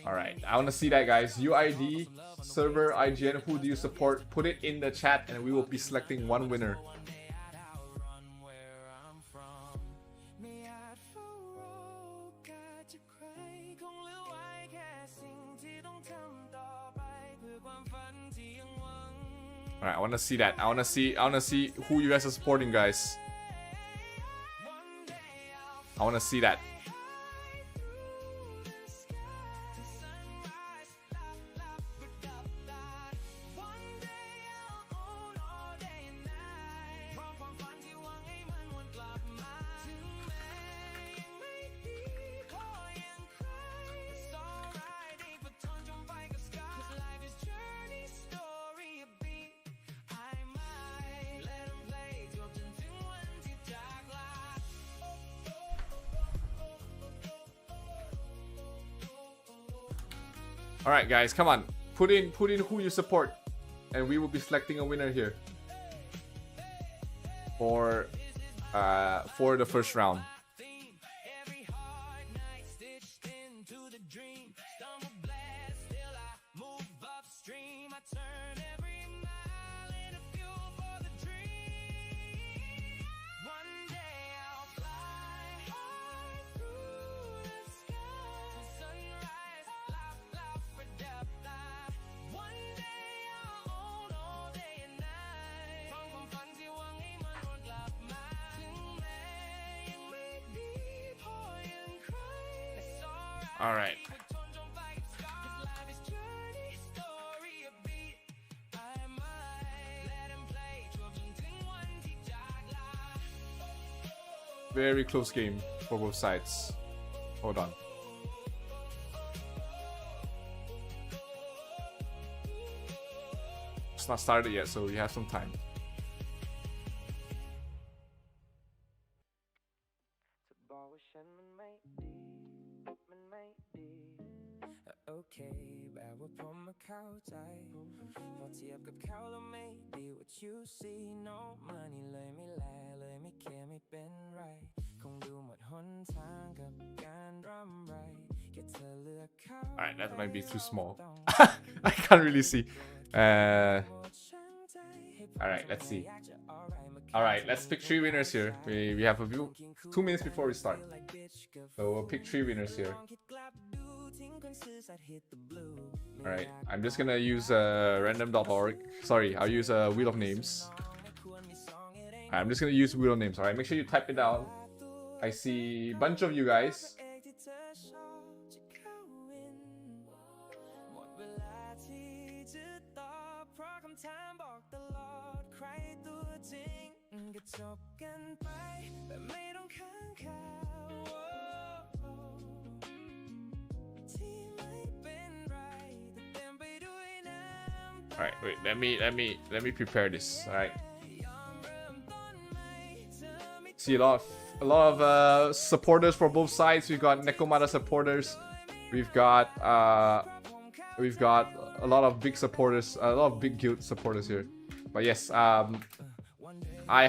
All right, I want to see that, guys. UID, server, IGN, who do you support? Put it in the chat and we will be selecting 1 winner. All right, I want to see that. I want to see who you guys are supporting, guys. I want to see that. All right, guys, come on. Put in who you support, and we will be selecting a winner here for the first round. All right. Very close game for both sides. Hold on. It's not started yet, so we have some time. Okay แบบว่าผมมาเข้าใจพอเทียบกับเขาแล้วไม่ดี what you see no money เลยไม่แลเลยไม่แคร์ไม่เป็นไรคงดูหมดหนทางกับการร่ำไรแค่เธอเลือกเขา Alright, that might be too small. I can't really see. Alright, let's see. Alright, let's pick 3 winners here. We have a few 2 minutes before we start. So we'll pick 3 winners here. Alright, I'm just gonna use random.org. Sorry, I'll use Wheel of Names. I'm just gonna use Wheel of Names. Alright, make sure you type it down. I see a bunch of you guys. Alright, wait, let me prepare this. Alright. See a lot of supporters for both sides. We've got NEKOMATA supporters. We've got a lot of big supporters, a lot of big guild supporters here. But yes, I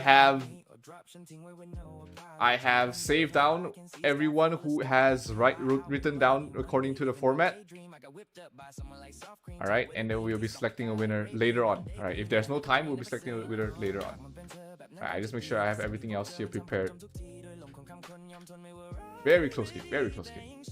have saved down everyone who has written down according to the format. Alright, and then we'll be selecting a winner later on. Alright, if there's no time, we'll be selecting a winner later on. Alright, I just make sure I have everything else here prepared. Very close game, very close game.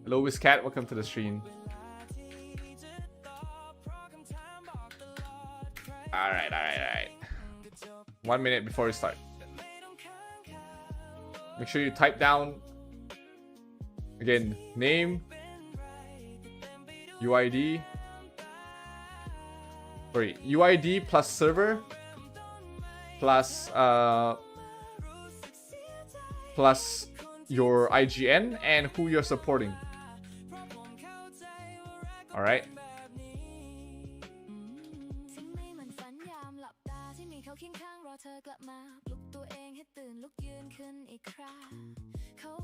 Hello, WizCat, welcome to the stream. Alright. 1 minute before we start. Make sure you type down, again, name, UID, sorry, UID plus server, plus your IGN and who you're supporting. Alright.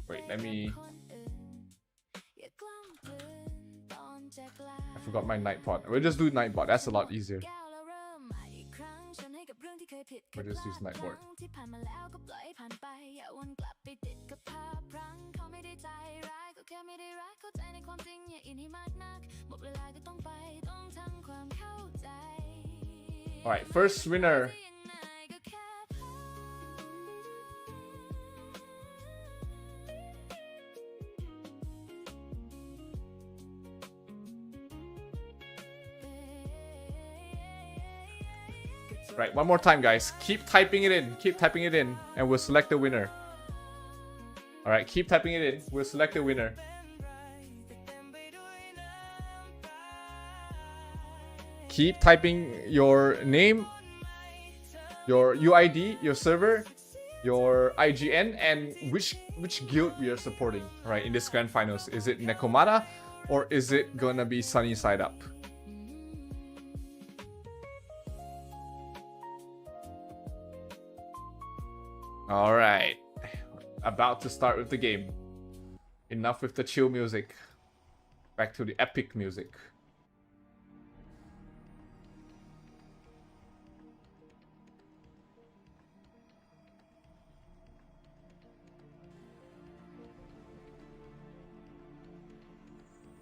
Wait, let me... I forgot my Nightbot. We'll just do Nightbot, that's a lot easier. We'll just use Nightbot. Alright, first winner. Right, one more time, guys. Keep typing it in, and we'll select the winner. Alright, keep typing it in, we'll select the winner. Keep typing your name, your UID, your server, your IGN, and which guild we are supporting, right, in this grand finals. Is it NEKOMATA or is it gonna be SUNNYSIDEUP? Alright, about to start with the game. Enough with the chill music. Back to the epic music.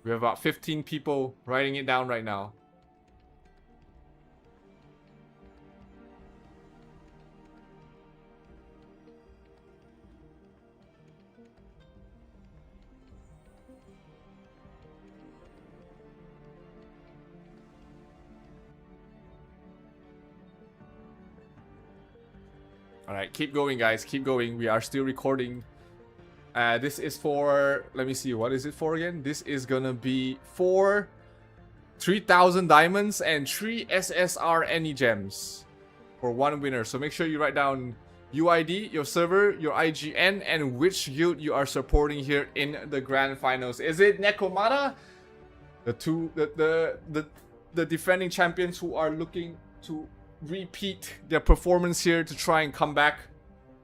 We have about 15 people writing it down right now. Alright, keep going, guys. Keep going. We are still recording. This is for... Let me see. What is it for again? This is gonna be for 3,000 diamonds and 3 SSR any gems for one winner. So make sure you write down UID, your server, your IGN, and which guild you are supporting here in the grand finals. Is it NEKOMATA? The defending champions who are looking to repeat their performance here to try and come back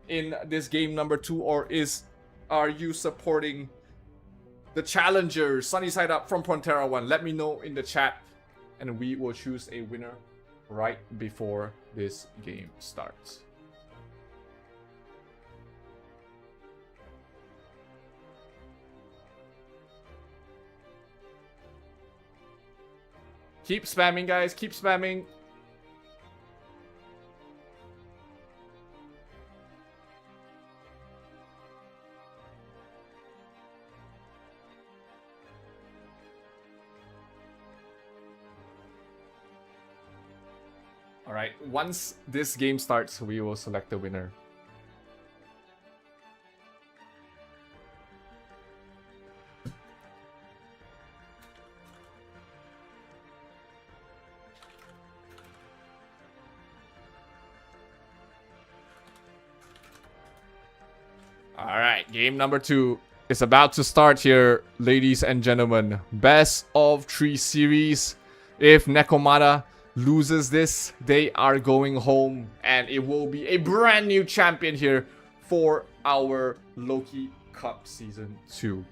in this game number 2, or are you supporting the challengers, SUNNYSIDEUP from Prontera 1? Let me know in the chat and we will choose a winner right before this game starts. Keep spamming, guys, keep spamming. Alright, once this game starts, we will select the winner. Alright, game number 2 is about to start here, ladies and gentlemen. Best of 3 series. If NEKOMATA loses this, they are going home, and it will be a brand new champion here for our Loki Cup Season 2.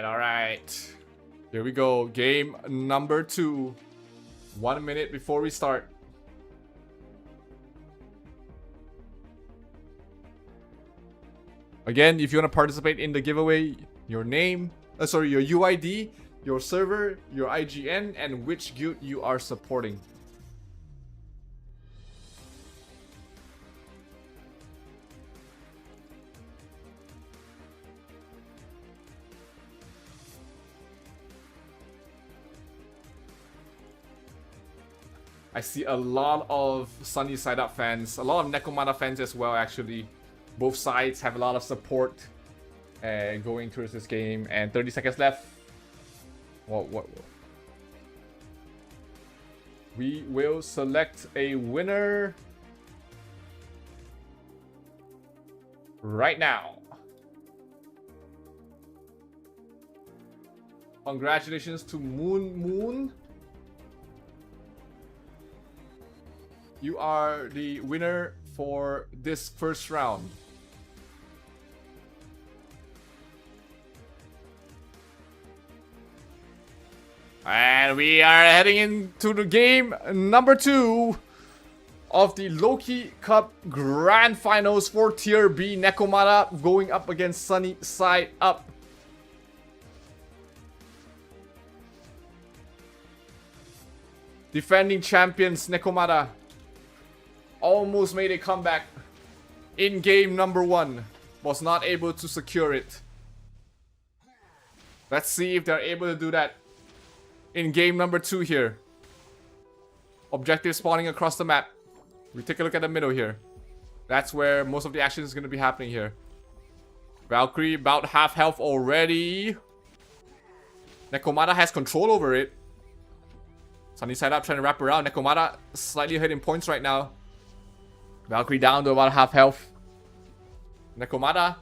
Alright. Here we go. Game number 2. 1 minute before we start. Again, if you want to participate in the giveaway, your name, your UID, your server, your IGN, and which guild you are supporting. I see a lot of SUNNYSIDEUP fans, a lot of NEKOMATA fans as well, actually. Both sides have a lot of support going towards this game. And 30 seconds left. What? We will select a winner right now. Congratulations to Moon. You are the winner for this first round. And we are heading into the game number 2 of the Loki Cup Grand Finals for Tier B. NEKOMATA going up against SUNNYSIDEUP. Defending champions NEKOMATA almost made a comeback in game number 1. Was not able to secure it. Let's see if they're able to do that in game number 2 here. Objective spawning across the map. We take a look at the middle here. That's where most of the action is going to be happening here. Valkyrie about half health already. NEKOMATA has control over it. SUNNYSIDEUP trying to wrap around. NEKOMATA slightly ahead in points right now. Valkyrie down to about half health. NEKOMATA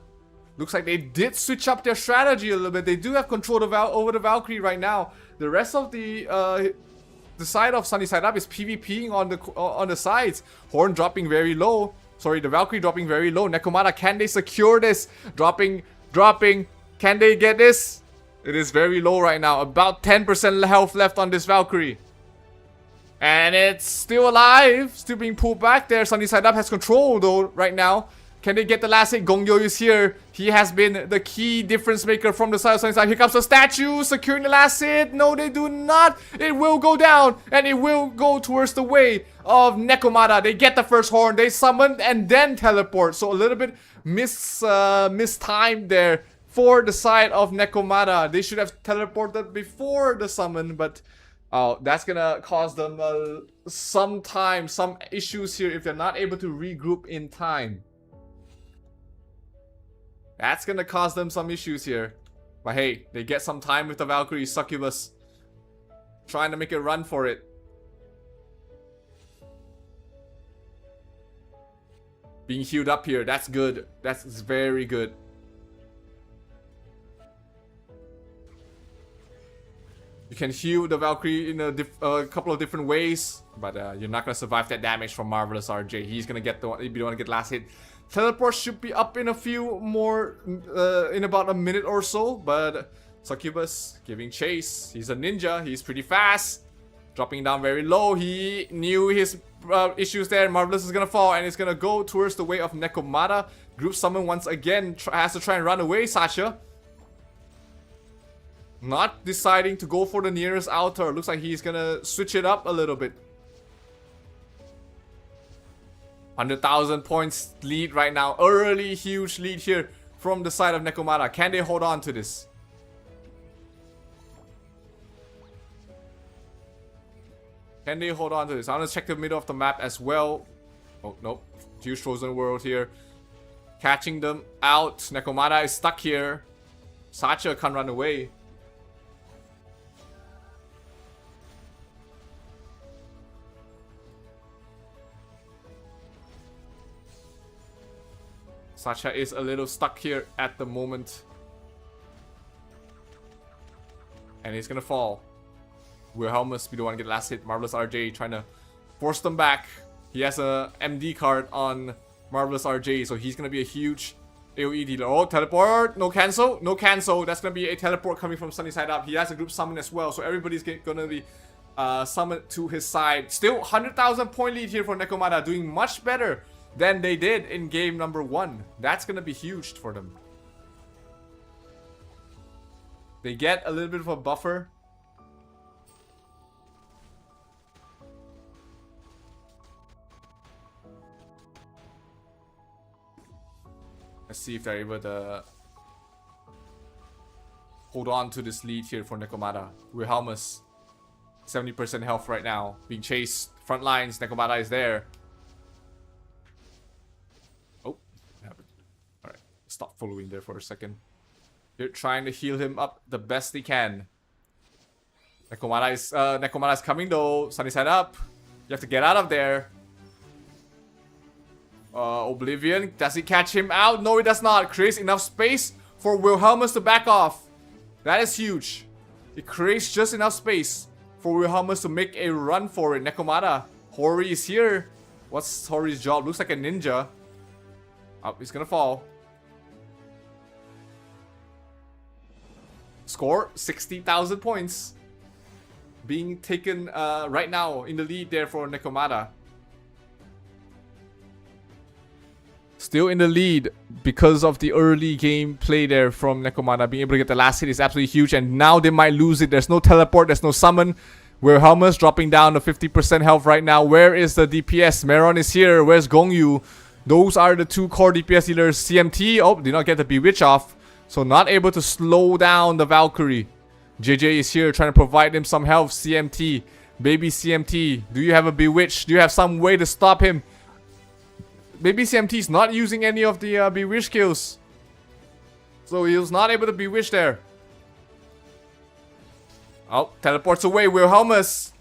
looks like they did switch up their strategy a little bit. They do have control over the Valkyrie right now. The rest of the side of SUNNYSIDEUP is PvPing on the sides. Horn dropping very low. Sorry, the Valkyrie dropping very low. NEKOMATA, can they secure this? Dropping. Can they get this? It is very low right now. About 10% health left on this Valkyrie. And it's still alive. Still being pulled back there. SUNNYSIDEUP has control though right now. Can they get the last hit? Gongyo is here. He has been the key difference maker from the side of Sunnyside. Here comes the statue, securing the last hit. No, they do not. It will go down, and it will go towards the way of NEKOMATA. They get the first horn, they summon, and then teleport. So a little bit mistimed there for the side of NEKOMATA. They should have teleported before the summon, but that's gonna cause them some issues here if they're not able to regroup in time. That's gonna cause them some issues here. But hey, they get some time with the Valkyrie. Succubus trying to make a run for it. Being healed up here, that's good. That's very good. You can heal the Valkyrie in a couple of different ways, but you're not gonna survive that damage from Marvelous RJ. He's gonna get be the one to get last hit. Teleport should be up in a few more, in about a minute or so, but Succubus giving chase. He's a ninja, he's pretty fast. Dropping down very low, he knew his issues there. Marvelous is gonna fall, and it's gonna go towards the way of NEKOMATA. Group summon once again, has to try and run away, Sasha. Not deciding to go for the nearest outer. Looks like he's gonna switch it up a little bit. 100,000 points lead right now. Early huge lead here from the side of NEKOMATA. Can they hold on to this? Can they hold on to this? I'm gonna check the middle of the map as well. Oh, nope. Huge frozen world here. Catching them out. NEKOMATA is stuck here. Sacha can't run away. Sacha is a little stuck here at the moment. And he's gonna fall. Wilhelm must be the one to get last hit. Marvelous RJ trying to force them back. He has a MD card on Marvelous RJ, so he's gonna be a huge AoE dealer. Oh, teleport! No cancel! No cancel! That's gonna be a teleport coming from SUNNYSIDEUP. He has a group summon as well, so everybody's gonna be summoned to his side. Still 100,000 point lead here for NEKOMATA, doing much better than they did in game number 1. That's gonna be huge for them. They get a little bit of a buffer. Let's see if they're able to hold on to this lead here for NEKOMATA. Wilhelmus, 70% health right now, being chased. Front lines, NEKOMATA is there. Alright, stop following there for a second. They're trying to heal him up the best they can. NEKOMATA is coming though. SUNNYSIDEUP, you have to get out of there. Oblivion, does he catch him out? No, he does not. Creates enough space for Wilhelmus to back off. That is huge. It creates just enough space for Wilhelmus to make a run for it. NEKOMATA, Hori is here. What's Hori's job? Looks like a ninja. Oh, he's gonna fall. Score 60,000 points. Being taken right now in the lead there for NEKOMATA. Still in the lead because of the early game play there from NEKOMATA. Being able to get the last hit is absolutely huge, and now they might lose it. There's no teleport, there's no summon. Wilhelmus dropping down to 50% health right now. Where is the DPS? Meron is here. Where's Gongyu? Those are the two core DPS healers. CMT, oh, did not get the Bewitch off. So not able to slow down the Valkyrie. JJ is here trying to provide him some health. CMT, baby CMT. Do you have a Bewitch? Do you have some way to stop him? Baby CMT is not using any of the Bewitch skills. So he was not able to Bewitch there. Oh, teleports away. Wilhelmus.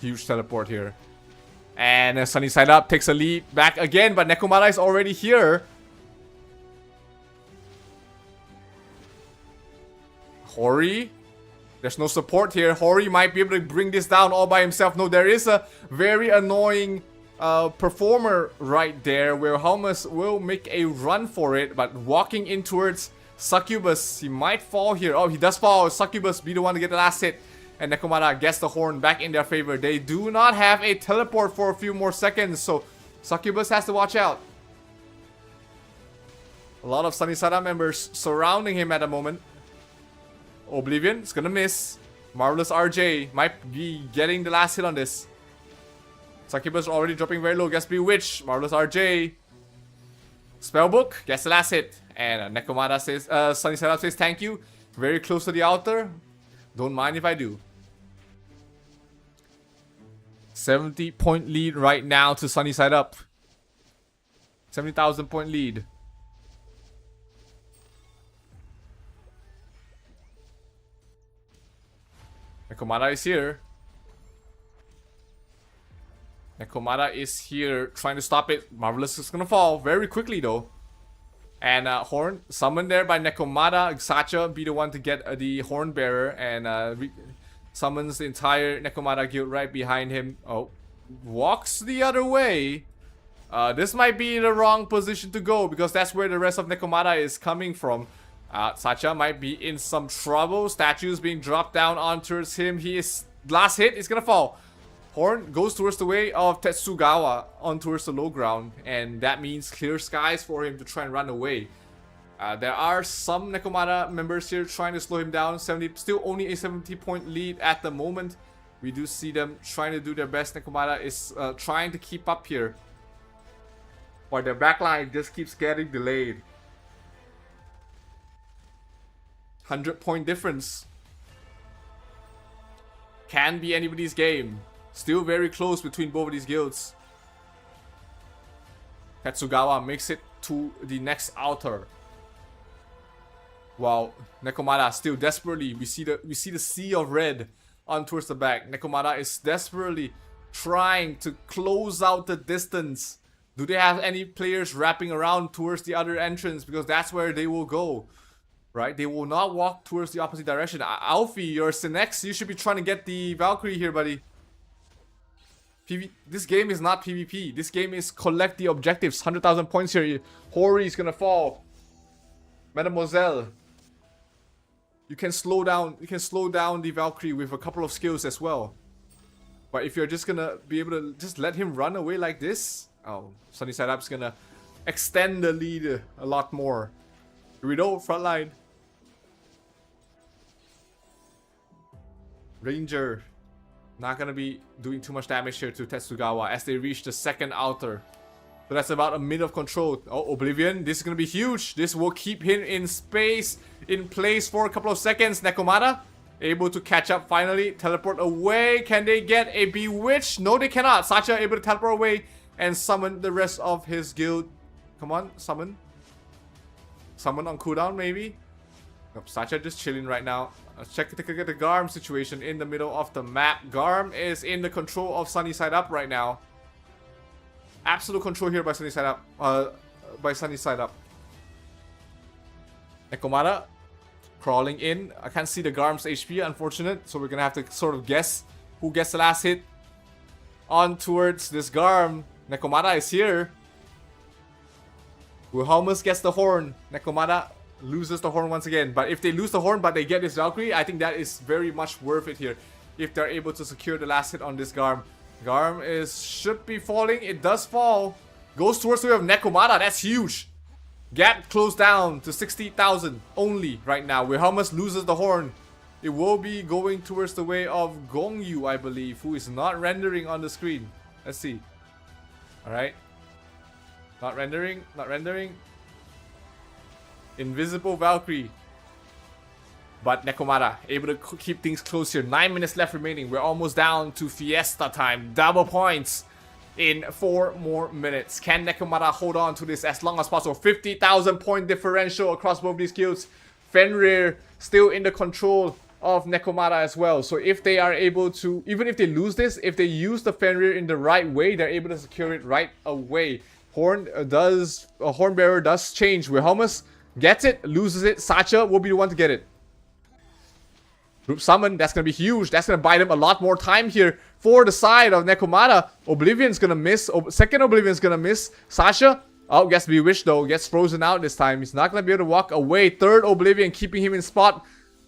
Huge teleport here. And SUNNYSIDEUP takes a lead back again, but NEKOMATA is already here. Hori. There's no support here. Hori might be able to bring this down all by himself. No, there is a very annoying performer right there. Wilhelmus will make a run for it, but walking in towards Succubus, he might fall here. Oh, he does fall. Succubus be the one to get the last hit, and NEKOMATA gets the horn back in their favor. They do not have a teleport for a few more seconds, so Succubus has to watch out. A lot of Sunny Side Up members surrounding him at the moment. Oblivion is gonna miss. Marvelous RJ might be getting the last hit on this. Succubus already dropping very low. Gets Bewitched. Marvelous RJ. Spellbook gets the last hit. And NEKOMATA says, Sunny Side Up says thank you. Very close to the altar. Don't mind if I do. 70-point lead right now to Sunny Side Up. 70,000 point lead. NEKOMATA is here. NEKOMATA is here trying to stop it. Marvelous is gonna fall very quickly though. And Horn summoned there by NEKOMATA. Sacha be the one to get the Horn Bearer and summons the entire NEKOMATA guild right behind him. Oh, walks the other way. This might be the wrong position to go because that's where the rest of NEKOMATA is coming from. Sacha might be in some trouble. Statues being dropped down onto him. He is last hit is gonna fall. Horn goes towards the way of Tetsugawa on towards the low ground, and that means clear skies for him to try and run away. There are some NEKOMATA members here trying to slow him down. Still only a 70-point lead at the moment. We do see them trying to do their best. NEKOMATA is trying to keep up here, but their backline just keeps getting delayed. 100-point difference. Can be anybody's game. Still very close between both of these guilds. Tetsugawa makes it to the next altar. While NEKOMATA still desperately, we see the sea of red on towards the back. NEKOMATA is desperately trying to close out the distance. Do they have any players wrapping around towards the other entrance? Because that's where they will go. Right? They will not walk towards the opposite direction. Alfie or Sinex, you should be trying to get the Valkyrie here, buddy. This game is not PvP. This game is collect the objectives. 100,000 points here. Hori is gonna fall. Mademoiselle. You can slow down the Valkyrie with a couple of skills as well. But if you're just gonna be able to just let him run away like this, oh, Sunny Side Up's gonna extend the lead a lot more. Here we go, front line. Ranger. Not gonna be doing too much damage here to Tetsugawa as they reach the second altar. So that's about a minute of control. Oh, Oblivion. This is gonna be huge. This will keep him in place for a couple of seconds. NEKOMATA able to catch up finally. Teleport away. Can they get a Bewitched? No, they cannot. Sacha able to teleport away and summon the rest of his guild. Come on, summon. Summon on cooldown, maybe? Nope, Sacha just chilling right now. Let's check the Garm situation in the middle of the map. Garm is in the control of Sunny Side Up right now. Absolute control here by Sunny Side Up. NEKOMATA crawling in. I can't see the Garm's HP, unfortunate. So we're gonna have to sort of guess who gets the last hit. On towards this Garm. NEKOMATA is here. Wilhelmus gets the horn. NEKOMATA loses the horn once again. But if they lose the horn but they get this Valkyrie, I think that is very much worth it here. If they're able to secure the last hit on this Garm. Garm should be falling. It does fall. Goes towards the way of NEKOMATA. That's huge. Gap closed down to 60,000 only right now. Wilhelmus loses the horn. It will be going towards the way of Gongyu, I believe, who is not rendering on the screen. Let's see. Alright. Not rendering. Not rendering. Invisible Valkyrie. But NEKOMATA able to keep things close here. 9 minutes left remaining. We're almost down to Fiesta time. Double points in 4 more minutes. Can NEKOMATA hold on to this as long as possible? 50,000 point differential across both these guilds. Fenrir still in the control of NEKOMATA as well. So if they are able to, even if they lose this, if they use the Fenrir in the right way, they're able to secure it right away. Hornbearer does change. Wilhelmus gets it, loses it. Sacha will be the one to get it. Group summon, that's gonna be huge. That's gonna buy them a lot more time here for the side of NEKOMATA. Oblivion's gonna miss. Second Oblivion's gonna miss. Sacha, oh, gets Bewitched though. Gets frozen out this time. He's not gonna be able to walk away. Third Oblivion keeping him in spot.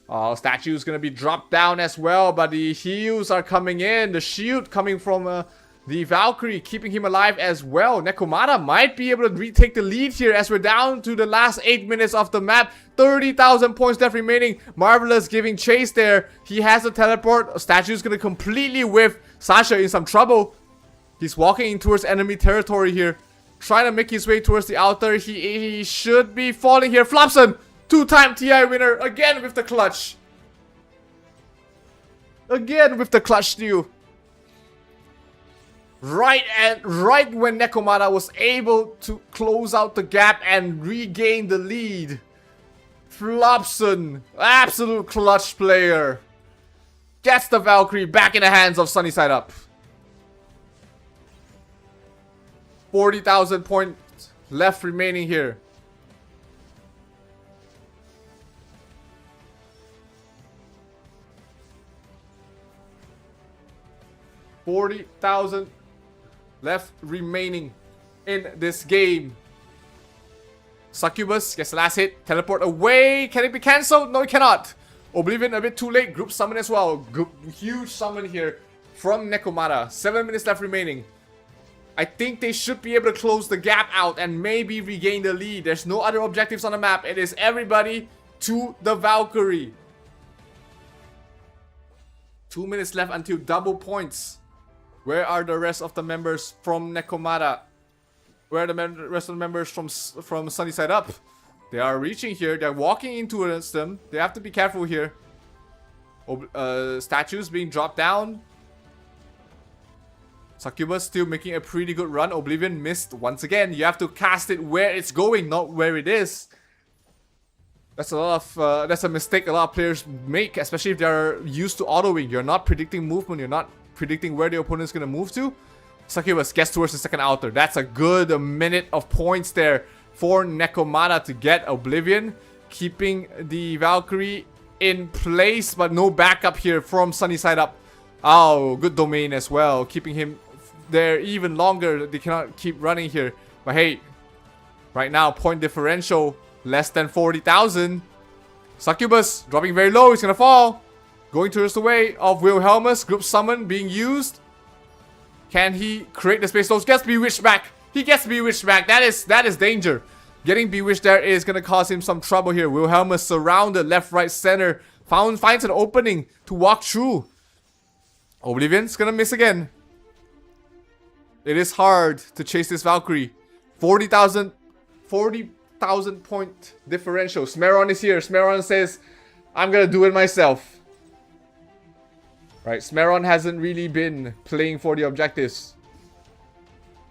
Oh, Statue's gonna be dropped down as well. But the heals are coming in. The shield coming from the Valkyrie, keeping him alive as well. NEKOMATA might be able to retake the lead here as we're down to the last 8 minutes of the map. 30,000 points left remaining. Marvelous giving chase there. He has a teleport. Statue's gonna completely whiff. Sasha in some trouble. He's walking in towards enemy territory here. Trying to make his way towards the outer. He should be falling here. Flopson, 2-time TI winner. Again with the clutch. Again with the clutch steal. Right when NEKOMATA was able to close out the gap and regain the lead. Flopson, absolute clutch player, gets the Valkyrie back in the hands of SUNNYSIDEUP. 40,000 points left remaining here. $40,000 left remaining in this game. Succubus gets the last hit. Teleport away. Can it be cancelled? No, it cannot. Oblivion a bit too late. Group summon as well. Huge summon here from NEKOMATA. 7 minutes left remaining. I think they should be able to close the gap out and maybe regain the lead. There's no other objectives on the map. It is everybody to the Valkyrie. 2 minutes left until double points. Where are the rest of the members from NEKOMATA? Where are the rest of the members from SUNNYSIDEUP? They are reaching here. They're walking into them. They have to be careful here. Statues being dropped down. Succubus still making a pretty good run. Oblivion missed once again. You have to cast it where it's going, not where it is. That's a lot of that's a mistake a lot of players make, especially if they're used to autoing. You're not predicting movement. You're not predicting where the opponent's gonna move to. Succubus gets towards the second outer. That's a good minute of points there for NEKOMATA to get. Oblivion keeping the Valkyrie in place, but no backup here from SUNNYSIDEUP. Oh, good domain as well, keeping him there even longer. They cannot keep running here. But hey, right now point differential less than 40,000. Succubus dropping very low. He's gonna fall. Going towards the way of Wilhelmus. Group summon being used. Can he create the space? Gets Bewitched back. He gets Bewitched back. That is danger. Getting Bewitched there is gonna cause him some trouble here. Wilhelmus surrounded left, right, center. Finds an opening to walk through. Oblivion's gonna miss again. It is hard to chase this Valkyrie. 40,000 point differential. Smeron is here. Smeron says, I'm gonna do it myself. Right, Smeron hasn't really been playing for the objectives.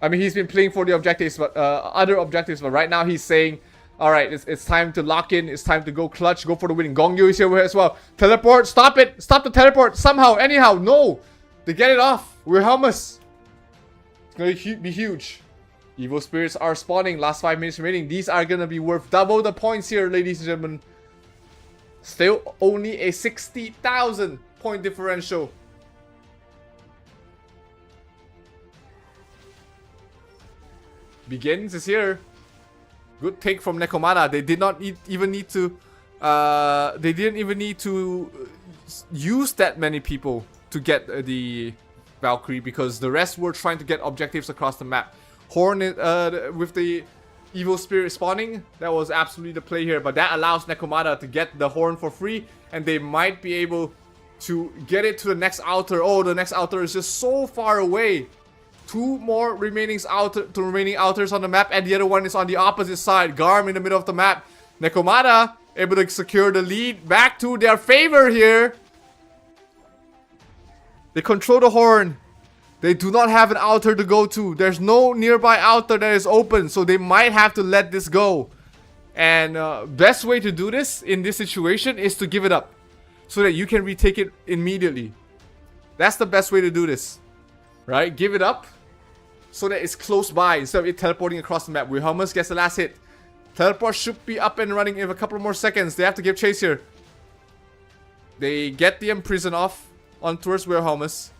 I mean, he's been playing for the objectives, but other objectives. But right now he's saying, all right, it's time to lock in. It's time to go clutch, go for the win. Gongyu is here as well. Teleport, stop it. Stop the teleport somehow, anyhow. No, they get it off. We're Helmus. It's going to be huge. Evil spirits are spawning. Last 5 minutes remaining. These are going to be worth double the points here, ladies and gentlemen. Still only a 60,000 point differential. Begins is here. Good take from NEKOMATA. They did not even need to. They didn't even need to use that many people to get the Valkyrie, because the rest were trying to get objectives across the map. Horn with the evil spirit spawning, that was absolutely the play here. But that allows NEKOMATA to get the horn for free, and they might be able to get it to the next outer. Oh, the next outer is just so far away. Two more remaining outers on the map, and the other one is on the opposite side. Garm in the middle of the map. NEKOMATA able to secure the lead back to their favor here. They control the horn. They do not have an outer to go to. There's no nearby outer that is open, so they might have to let this go. And best way to do this in this situation is to give it up, so that you can retake it immediately. That's the best way to do this, right? Give it up so that it's close by instead of it teleporting across the map. Wilhelmus gets the last hit. Teleport should be up and running in a couple more seconds. They have to give chase here. They get the imprison off on towards Wilhelmus.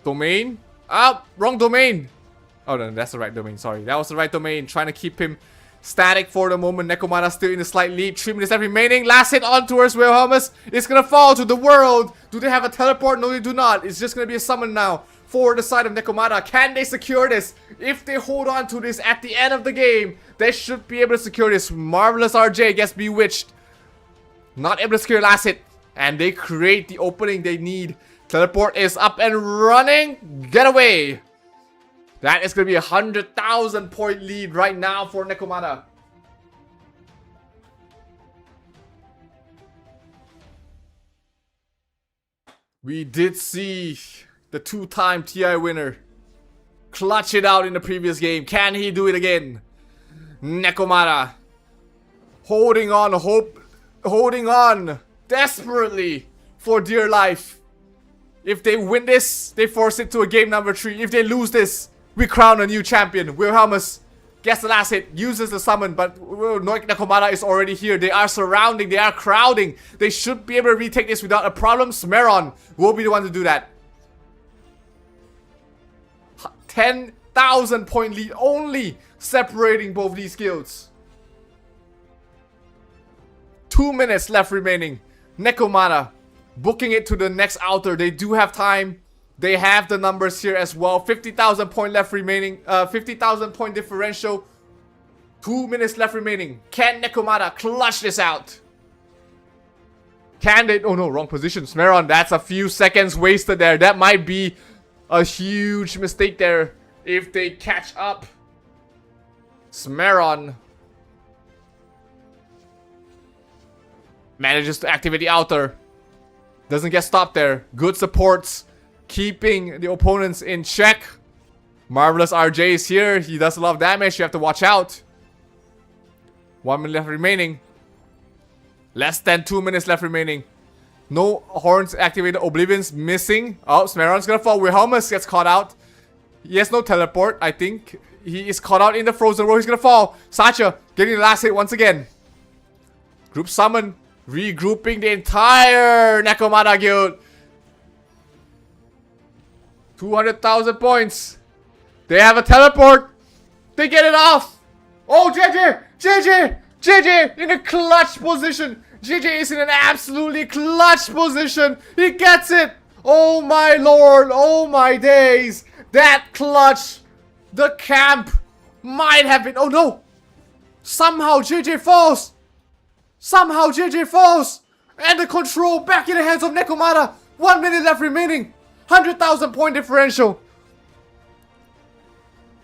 Domain. Ah, wrong domain. Oh no, that's the right domain. Sorry, that was the right domain. Trying to keep him static for the moment. NEKOMATA still in a slight lead. 3 minutes left remaining. Last hit on towards Wilhelmus. It's gonna fall to the world. Do they have a teleport? No, they do not. It's just gonna be a summon now for the side of NEKOMATA. Can they secure this? If they hold on to this at the end of the game, they should be able to secure this. Marvelous RJ gets bewitched. Not able to secure last hit. And they create the opening they need. Teleport is up and running. Get away. That is going to be a 100,000 point lead right now for NEKOMATA. We did see the 2-time TI winner clutch it out in the previous game. Can he do it again? NEKOMATA holding on, holding on desperately for dear life. If they win this, they force it to a game number 3. If they lose this, we crown a new champion. Wilhelmus gets the last hit, uses the summon, but NEKOMATA is already here. They are surrounding, they are crowding. They should be able to retake this without a problem. Smeron will be the one to do that. 10,000 point lead only separating both these guilds. 2 minutes left remaining. NEKOMATA booking it to the next outer. They do have time. They have the numbers here as well. 50,000 point left remaining. 50,000 point differential. 2 minutes left remaining. Can NEKOMATA clutch this out? Can they? Oh no, wrong position. Smeron, that's a few seconds wasted there. That might be a huge mistake there if they catch up. Smeron manages to activate the outer. Doesn't get stopped there. Good supports, keeping the opponents in check. Marvelous RJ is here. He does a lot of damage. You have to watch out. 1 minute left remaining. Less than 2 minutes left remaining. No horns activated. Oblivion's missing. Oh, Smeron's gonna fall. Wilhelmus gets caught out. He has no teleport. I think he is caught out in the frozen row. He's gonna fall. Sacha getting the last hit once again. Group summon. Regrouping the entire NEKOMATA guild. 200,000 points. They have a teleport. They get it off. Oh, JJ! JJ! JJ in a clutch position. JJ is in an absolutely clutch position. He gets it. Oh my lord. Oh my days. That clutch. The camp might have been. Oh no. Somehow JJ falls. Somehow JJ falls. And the control back in the hands of NEKOMATA. 1 minute left remaining. 100,000 point differential.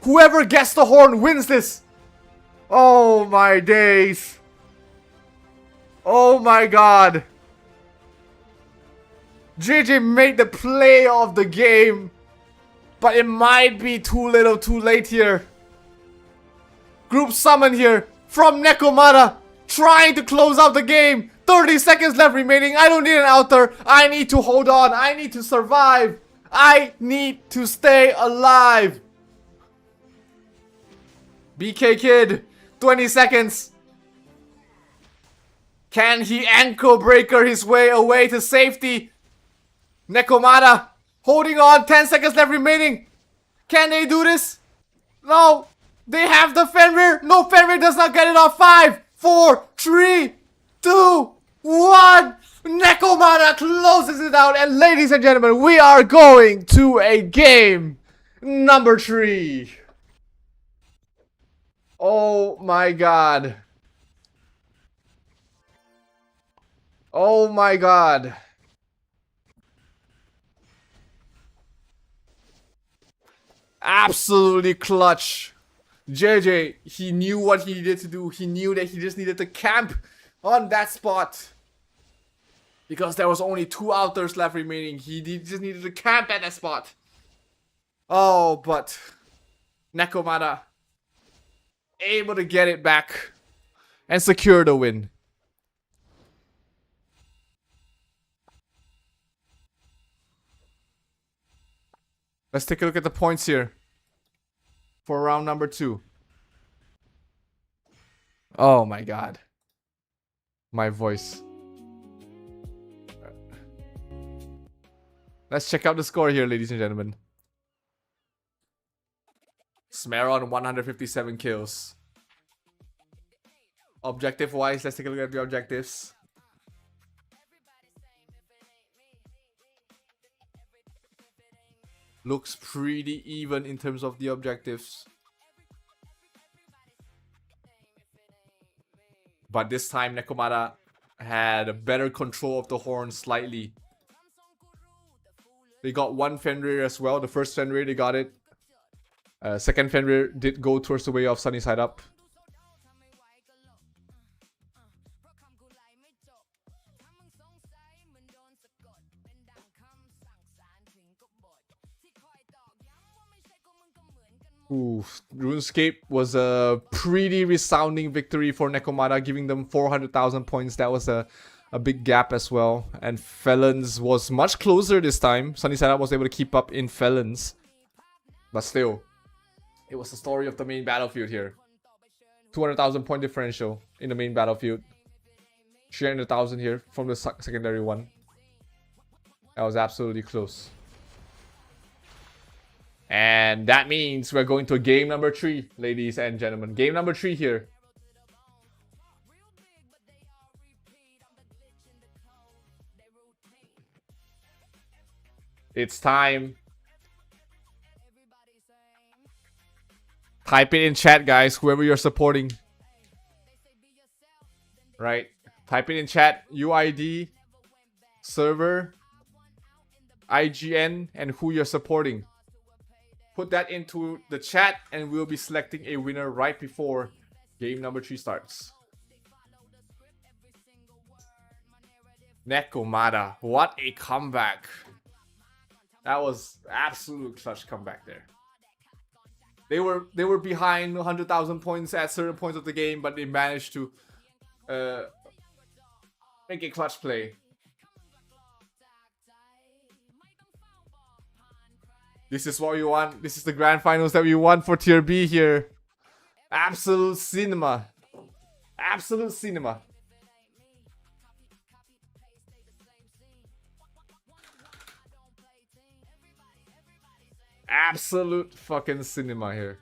Whoever gets the horn wins this. Oh my days. Oh my god. JJ made the play of the game. But it might be too little too late here. Group summon here from NEKOMATA. Trying to close out the game. 30 seconds left remaining. I don't need an outer. I need to hold on. I need to survive. I need to stay alive. BK Kid, 20 seconds. Can he ankle breaker his way away to safety? NEKOMATA holding on. 10 seconds left remaining. Can they do this? No. They have the Fenrir. No, Fenrir does not get it off. 5, 4, 3, 2, 1. NEKOMATA closes it out. And ladies and gentlemen, we are going to a game number 3. Oh my god. Oh my god. Absolutely clutch. JJ, he knew what he needed to do. He knew that he just needed to camp on that spot. Because there was only 2 outers left remaining. He just needed to camp at that spot. Oh, but NEKOMATA able to get it back and secure the win. Let's take a look at the points here for round number 2. Oh my god. My voice. Let's check out the score here, ladies and gentlemen. Smeron 157 kills. Objective wise, let's take a look at the objectives. Looks pretty even in terms of the objectives. But this time NEKOMATA had a better control of the horn slightly. They got one Fenrir as well. The first Fenrir, they got it. Second Fenrir did go towards the way of SUNNYSIDEUP. Ooh, RuneScape was a pretty resounding victory for NEKOMATA, giving them 400,000 points. That was a big gap as well. And Felons was much closer this time. SUNNYSIDEUP was able to keep up in Felons. But still, it was the story of the main battlefield here. 200,000 point differential in the main battlefield. 300,000 here from the secondary one. That was absolutely close. And that means we're going to game number 3, ladies and gentlemen. Game number 3 here. It's time. Type it in chat, guys, whoever you're supporting. Right? Type it in chat. UID, server, IGN, and who you're supporting. Put that into the chat and we'll be selecting a winner right before game number 3 starts. NEKOMATA, what a comeback. That was absolute clutch comeback there. They were behind 100,000 points at certain points of the game, but they managed to make a clutch play. This is what we want. This is the grand finals that we want for Tier B here. Absolute cinema. Absolute cinema. Absolute fucking cinema here.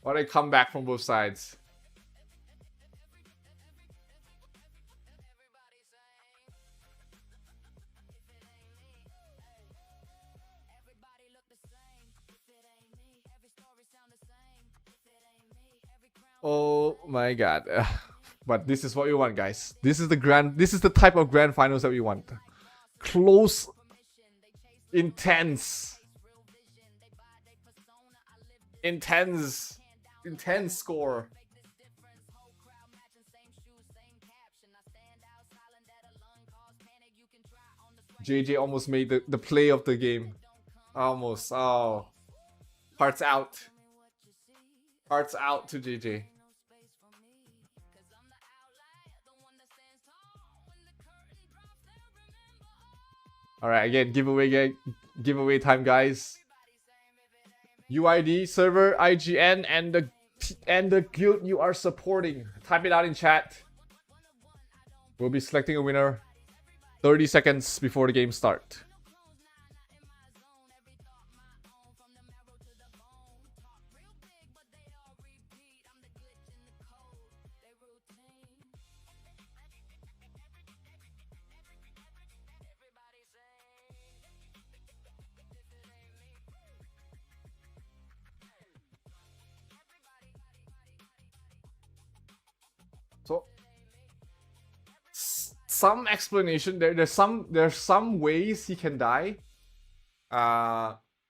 What a comeback from both sides. Oh my god. But this is what we want, guys. This is the type of grand finals that we want. Close, intense score. JJ almost made the play of the game. Almost. Oh. Hearts out. Hearts out to JJ. Alright, again, giveaway time, guys. UID, server, IGN, and the guild you are supporting. Type it out in chat. We'll be selecting a winner 30 seconds before the game starts. So, some explanation. There's some ways he can die.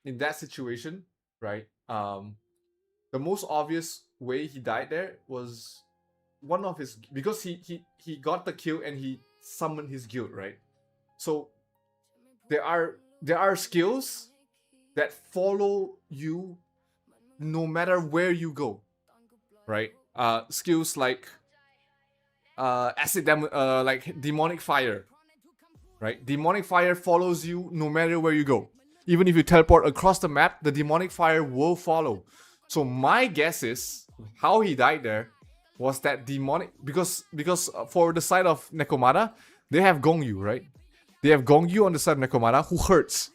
In that situation, right? The most obvious way he died there was one of his, because he got the kill and he summoned his guild, right? So there are skills that follow you no matter where you go, right? Skills like like demonic fire, right? Demonic fire follows you no matter where you go. Even if you teleport across the map, the demonic fire will follow. So my guess is how he died there was that demonic, because for the side of NEKOMATA, they have Gongyu, right? They have Gongyu on the side of NEKOMATA who hurts.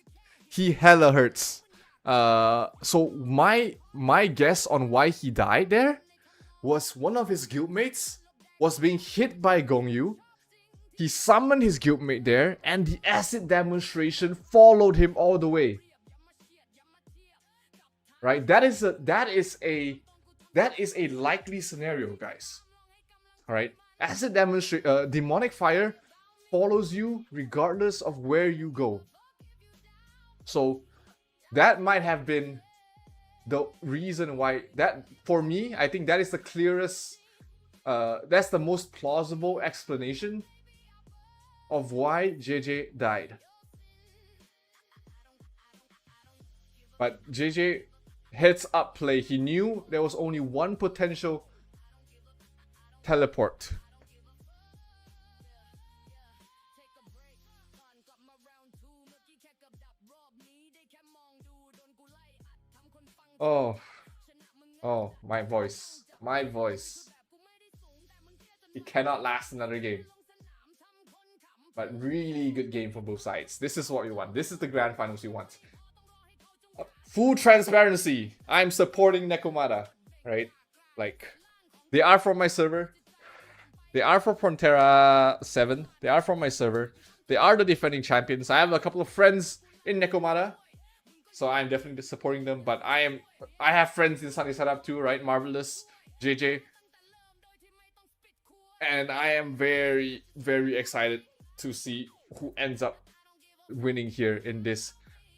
He hella hurts. So my guess on why he died there was one of his guildmates was being hit by Gongyu. He summoned his guildmate there, and the acid demonstration followed him all the way. Right? That is a likely scenario, guys. All right? Acid demonstration, demonic fire follows you regardless of where you go. So that might have been the reason why that, for me, I think that is the clearest, that's the most plausible explanation of why JJ died. But JJ heads up play. He knew there was only one potential teleport. Oh, my voice. It cannot last another game. But really good game for both sides. This is what we want. This is the grand finals we want. Full transparency. I'm supporting NEKOMATA, right? Like, they are from my server. They are from Frontera 7. They are from my server. They are the defending champions. I have a couple of friends in NEKOMATA, so I'm definitely supporting them. But I have friends in SUNNYSIDEUP too, right? Marvelous, JJ, and I am very, very excited to see who ends up winning here in this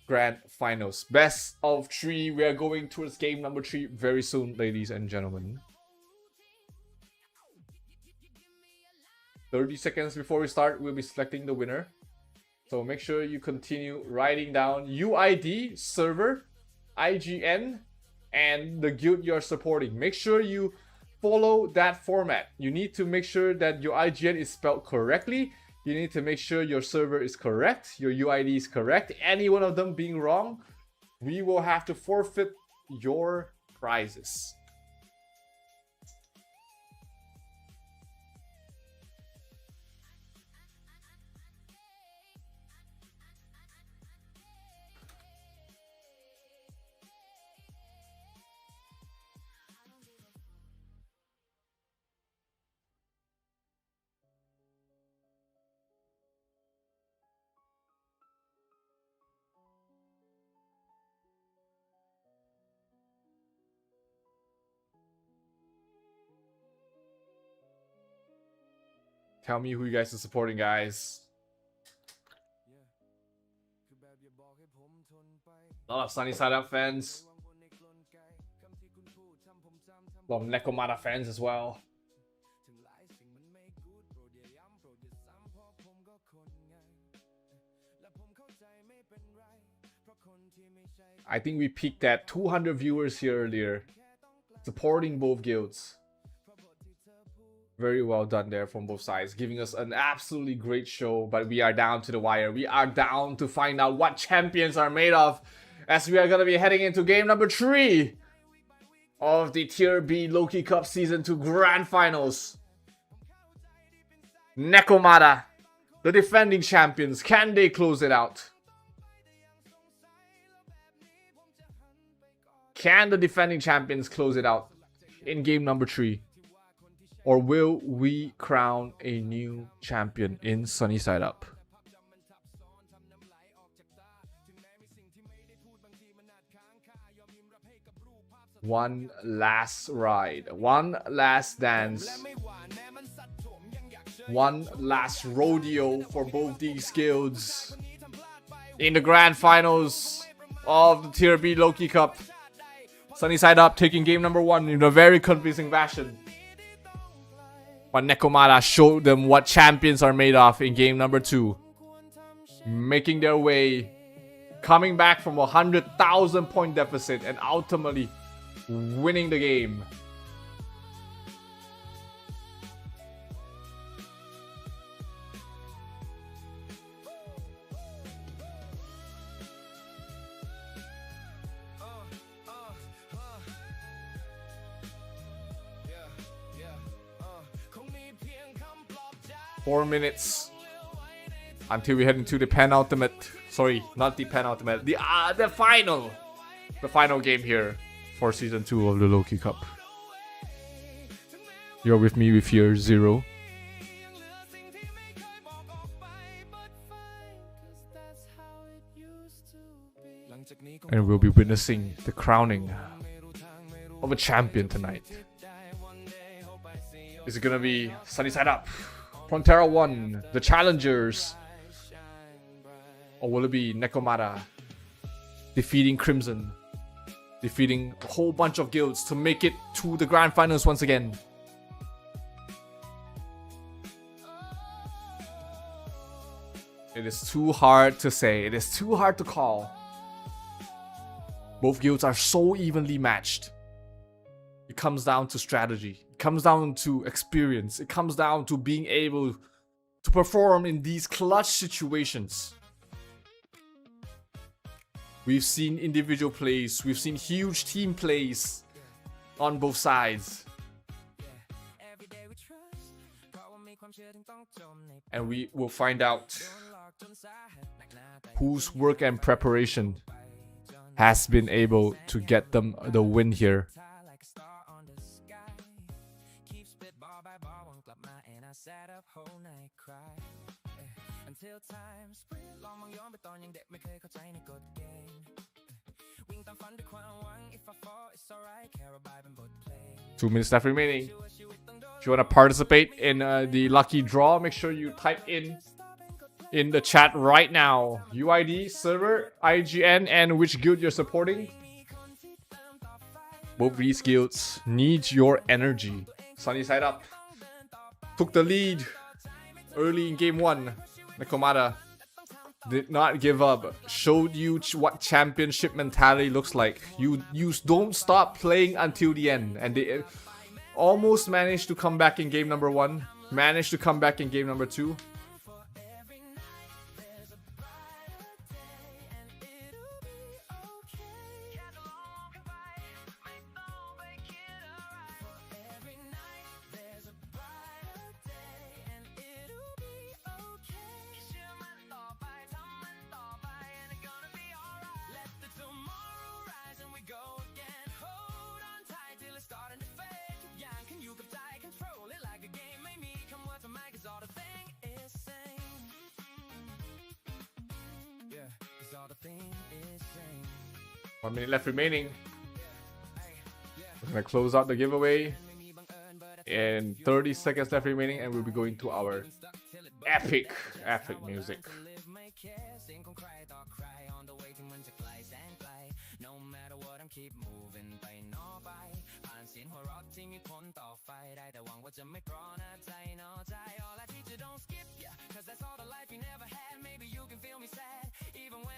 grand finals. Best of 3. We are going towards game number 3 very soon, ladies and gentlemen. 30 seconds before we start, we'll be selecting the winner. So make sure you continue writing down UID, server, IGN, and the guild you're supporting. Make sure you follow that format. You need to make sure that your IGN is spelled correctly. You need to make sure your server is correct, your UID is correct. Any one of them being wrong, we will have to forfeit your prizes. Tell me who you guys are supporting, guys. A lot of SUNNYSIDEUP fans. A lot of NEKOMATA fans as well. I think we peaked at 200 viewers here earlier, supporting both guilds. Very well done there from both sides, giving us an absolutely great show. But we are down to the wire. We are down to find out what champions are made of, as we are going to be heading into game number 3 of the Tier B Loki Cup Season 2 Grand Finals. NEKOMATA, the defending champions, can they close it out? Can the defending champions close it out in game number 3? Or will we crown a new champion in SUNNYSIDEUP? One last ride, one last dance, one last rodeo for both these guilds in the grand finals of the Tier B Loki Cup. SUNNYSIDEUP taking game number 1 in a very convincing fashion. But NEKOMATA showed them what champions are made of in game number 2. Making their way, coming back from a 100,000 point deficit and ultimately winning the game. Four minutes until we head into the penultimate. Sorry, not the penultimate. The final the final game here for season 2 of the Loki Cup. You're with me with your Zero. And we'll be witnessing the crowning of a champion tonight. Is it gonna be Sunny Side Up, Frontera 1, the challengers? Or will it be NEKOMATA defeating Crimson, defeating a whole bunch of guilds to make it to the grand finals once again? It is too hard to say. It is too hard to call. Both guilds are so evenly matched. It comes down to strategy. It comes down to experience. It comes down to being able to perform in these clutch situations. We've seen individual plays. We've seen huge team plays on both sides. And we will find out whose work and preparation has been able to get them the win here. Two minutes left remaining. If you want to participate in the lucky draw, make sure you type in the chat right now UID, server, IGN, and which guild you're supporting. Both these guilds need your energy. Sunny Side Up took the lead early in game 1. NEKOMATA did not give up. Showed you what championship mentality looks like. You don't stop playing until the end. And they almost managed to come back in game number 1. Managed to come back in game number 2. One minute left remaining. We're gonna close out the giveaway. And 30 seconds left remaining, and we'll be going to our epic music.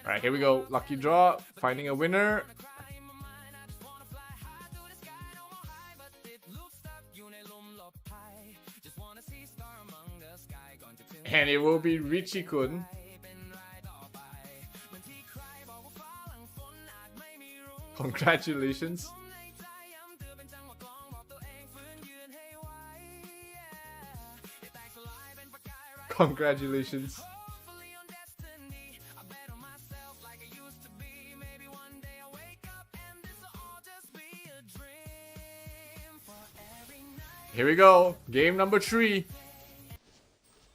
Alright, here we go. Lucky draw. Finding a winner. And it will be Richie-kun. Congratulations. Congratulations. Here we go. Game number 3.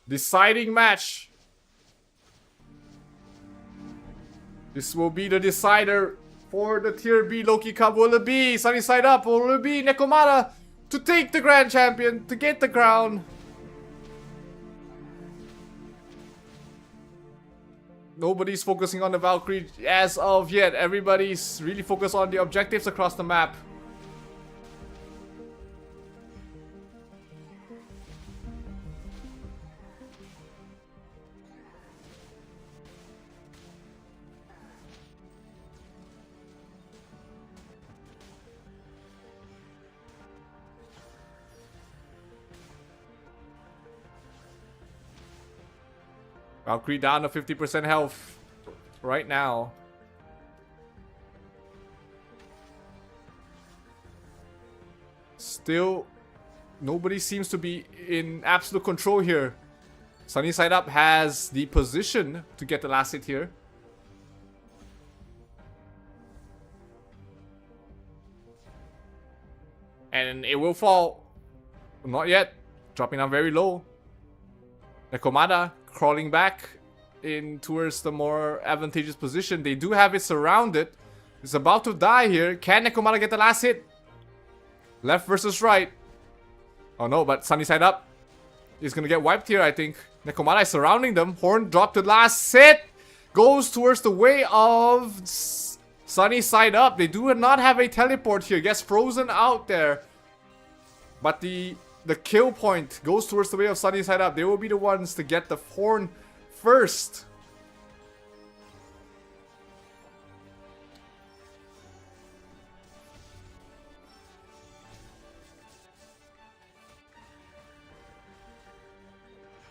Deciding match. This will be the decider for the Tier B Loki Cup. Will it be Sunny Side Up, or will it be NEKOMATA to take the Grand Champion, to get the crown? Nobody's focusing on the Valkyrie as of yet. Everybody's really focused on the objectives across the map. Valkyrie down to 50% health right now. Still, nobody seems to be in absolute control here. Sunny Side Up has the position to get the last hit here. And it will fall. Not yet. Dropping down very low. NEKOMATA crawling back in towards the more advantageous position. They do have it surrounded. It's about to die here. Can NEKOMATA get the last hit? Left versus right. Oh no, but sunny side up. He's gonna get wiped here, I think. NEKOMATA is surrounding them. Horn dropped the last hit. Goes towards the way of sunny side up. They do not have a teleport here. Gets frozen out there. But the kill point goes towards the way of sunny side up. They will be the ones to get the horn first.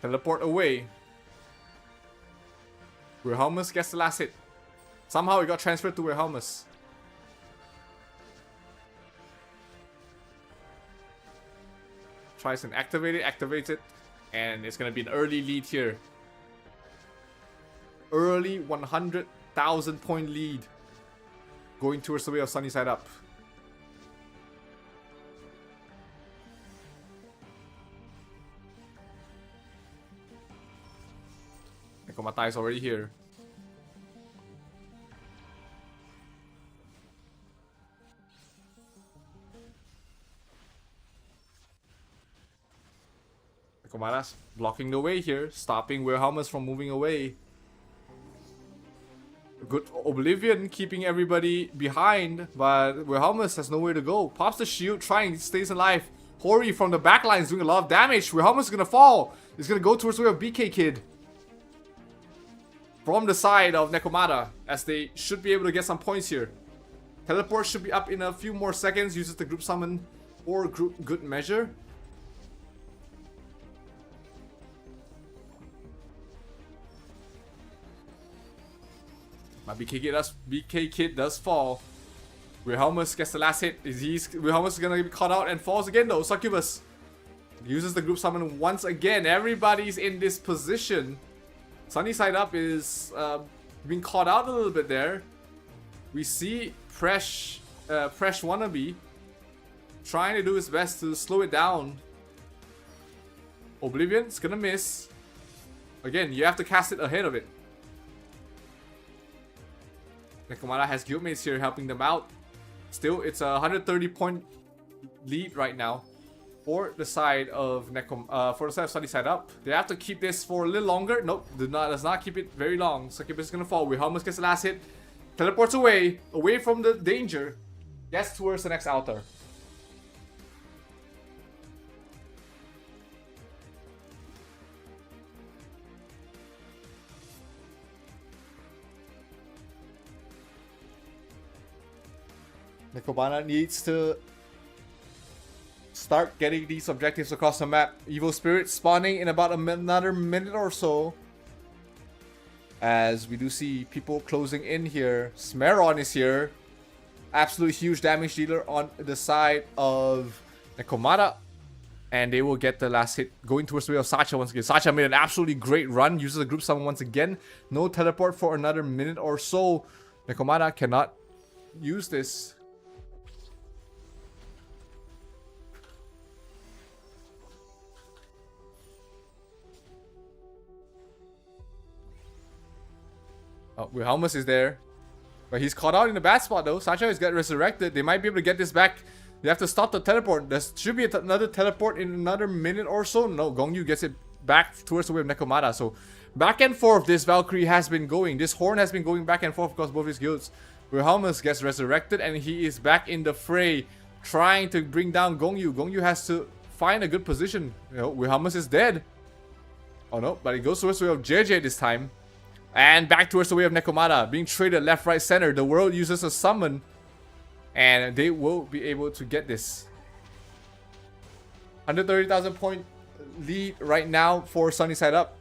Teleport away. Wilhelmus gets the last hit. Somehow it got transferred to Wilhelmus. Tries and activate it, and it's gonna be an early lead here. Early 100,000 point lead. Going towards the way of sunny side up. NEKOMATA is already here. NEKOMATA's blocking the way here, stopping Wilhelmus from moving away. Good Oblivion keeping everybody behind, but Wilhelmus has nowhere to go. Pops the shield, trying, stays alive. Hori from the backline is doing a lot of damage. Wilhelmus is gonna fall. He's gonna go towards the way of BK Kid. From the side of NEKOMATA, as they should be able to get some points here. Teleport should be up in a few more seconds. Uses the group summon for good measure. But BK Kid does fall. Wilhelmus gets the last hit. Wilhelmus is gonna be caught out and falls again though. Succubus uses the group summon once again. Everybody's in this position. Sunny side up is being caught out a little bit there. We see Fresh Wannabe trying to do his best to slow it down. Oblivion's gonna miss. Again, you have to cast it ahead of it. NEKOMATA has guildmates here helping them out. Still, it's a 130 point lead right now for the side of sunny side up. They have to keep this for a little longer. Nope, does not keep it very long. Succubus is gonna fall. Wilhelmus gets the last hit. Teleports away from the danger. Gets towards the next altar. NEKOMATA needs to start getting these objectives across the map. Evil Spirit spawning in about another minute or so. As we do see people closing in here. Smeron is here. Absolute huge damage dealer on the side of NEKOMATA. And they will get the last hit going towards the way of Sacha once again. Sacha made an absolutely great run. Uses the group summon once again. No teleport for another minute or so. NEKOMATA cannot use this. Oh, Wilhelmus is there. But he's caught out in a bad spot though. Sacha is got resurrected. They might be able to get this back. They have to stop the teleport. There should be another teleport in another minute or so. No, Gongyu gets it back towards the way of NEKOMATA. So back and forth this Valkyrie has been going. This Horn has been going back and forth across both his guilds. Wilhelmus gets resurrected and he is back in the fray. Trying to bring down Gongyu. Gongyu has to find a good position. You know, Wilhelmus is dead. Oh no, but he goes towards the way of JJ this time. And back towards the way of NEKOMATA. Being traded left, right, center. The world uses a summon. And they will be able to get this. 130,000 point lead right now for Sunny Side Up.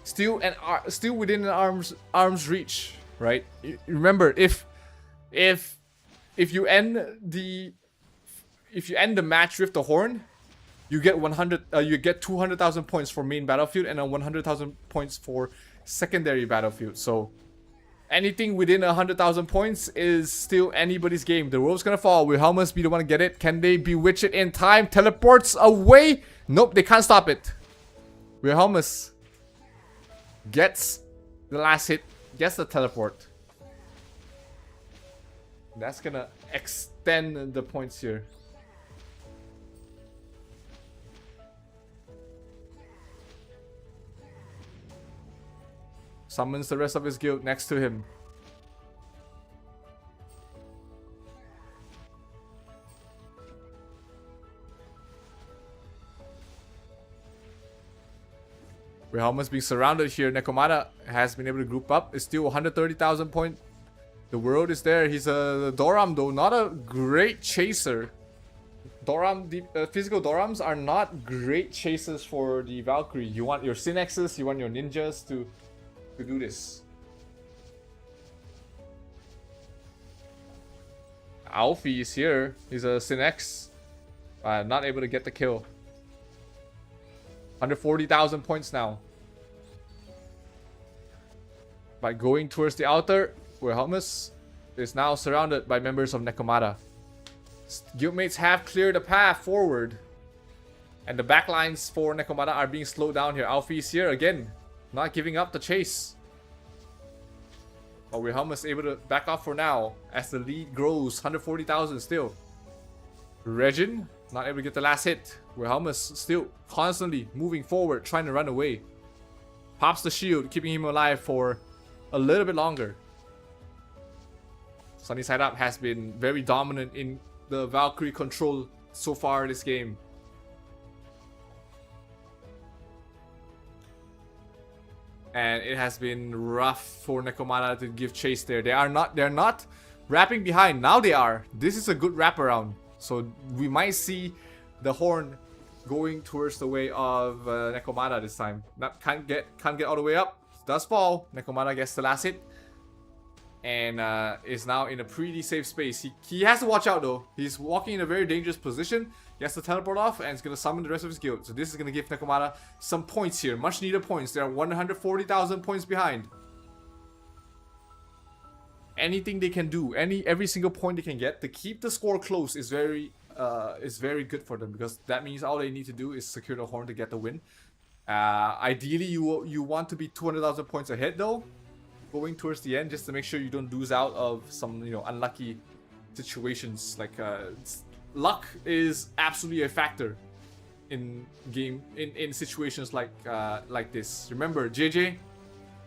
Still within an arm's reach, right? Remember, if you end the match with the Horn, you get 200,000 points for main battlefield and 100,000 points for secondary battlefield. So Anything within 100,000 points is still anybody's game. The rope's gonna fall. Will Helmets be the one to get it? Can they bewitch it in time? Teleports away. Nope, they can't stop it. Will Helmets gets the last hit. Gets the teleport. That's gonna extend the points here. Summons the rest of his guild next to him. We're almost being surrounded here. NEKOMATA has been able to group up. It's still 130,000 point. The world is there. He's a Doram though, not a great chaser. Physical Dorams are not great chasers for the Valkyrie. You want your Synexes, you want your ninjas to do this. Alfie is here. He's a Synex. Not able to get the kill. 140,000 points now. By going towards the altar, where Helmus is now surrounded by members of NEKOMATA. Guildmates have cleared the path forward. And the backlines for NEKOMATA are being slowed down here. Alfie is here again. Not giving up the chase. But Wilhelmus able to back off for now as the lead grows. 140,000 still. Regin not able to get the last hit. Wilhelmus still constantly moving forward, trying to run away. Pops the shield, keeping him alive for a little bit longer. SUNNYSIDEUP has been very dominant in the Valkyrie control so far this game. And it has been rough for NEKOMATA to give chase there. They're not wrapping behind. Now they are. This is a good wraparound. So we might see the horn going towards the way of NEKOMATA this time. Can't get all the way up. Does fall. NEKOMATA gets the last hit. And is now in a pretty safe space. He has to watch out though. He's walking in a very dangerous position. He has to teleport off and is going to summon the rest of his guild. So this is going to give NEKOMATA some points here. Much needed points. They are 140,000 points behind. Anything they can do, every single point they can get to keep the score close is very good for them, because that means all they need to do is secure the horn to get the win. Ideally, you want to be 200,000 points ahead though, going towards the end, just to make sure you don't lose out of some unlucky situations. Like luck is absolutely a factor in situations like this. Remember, JJ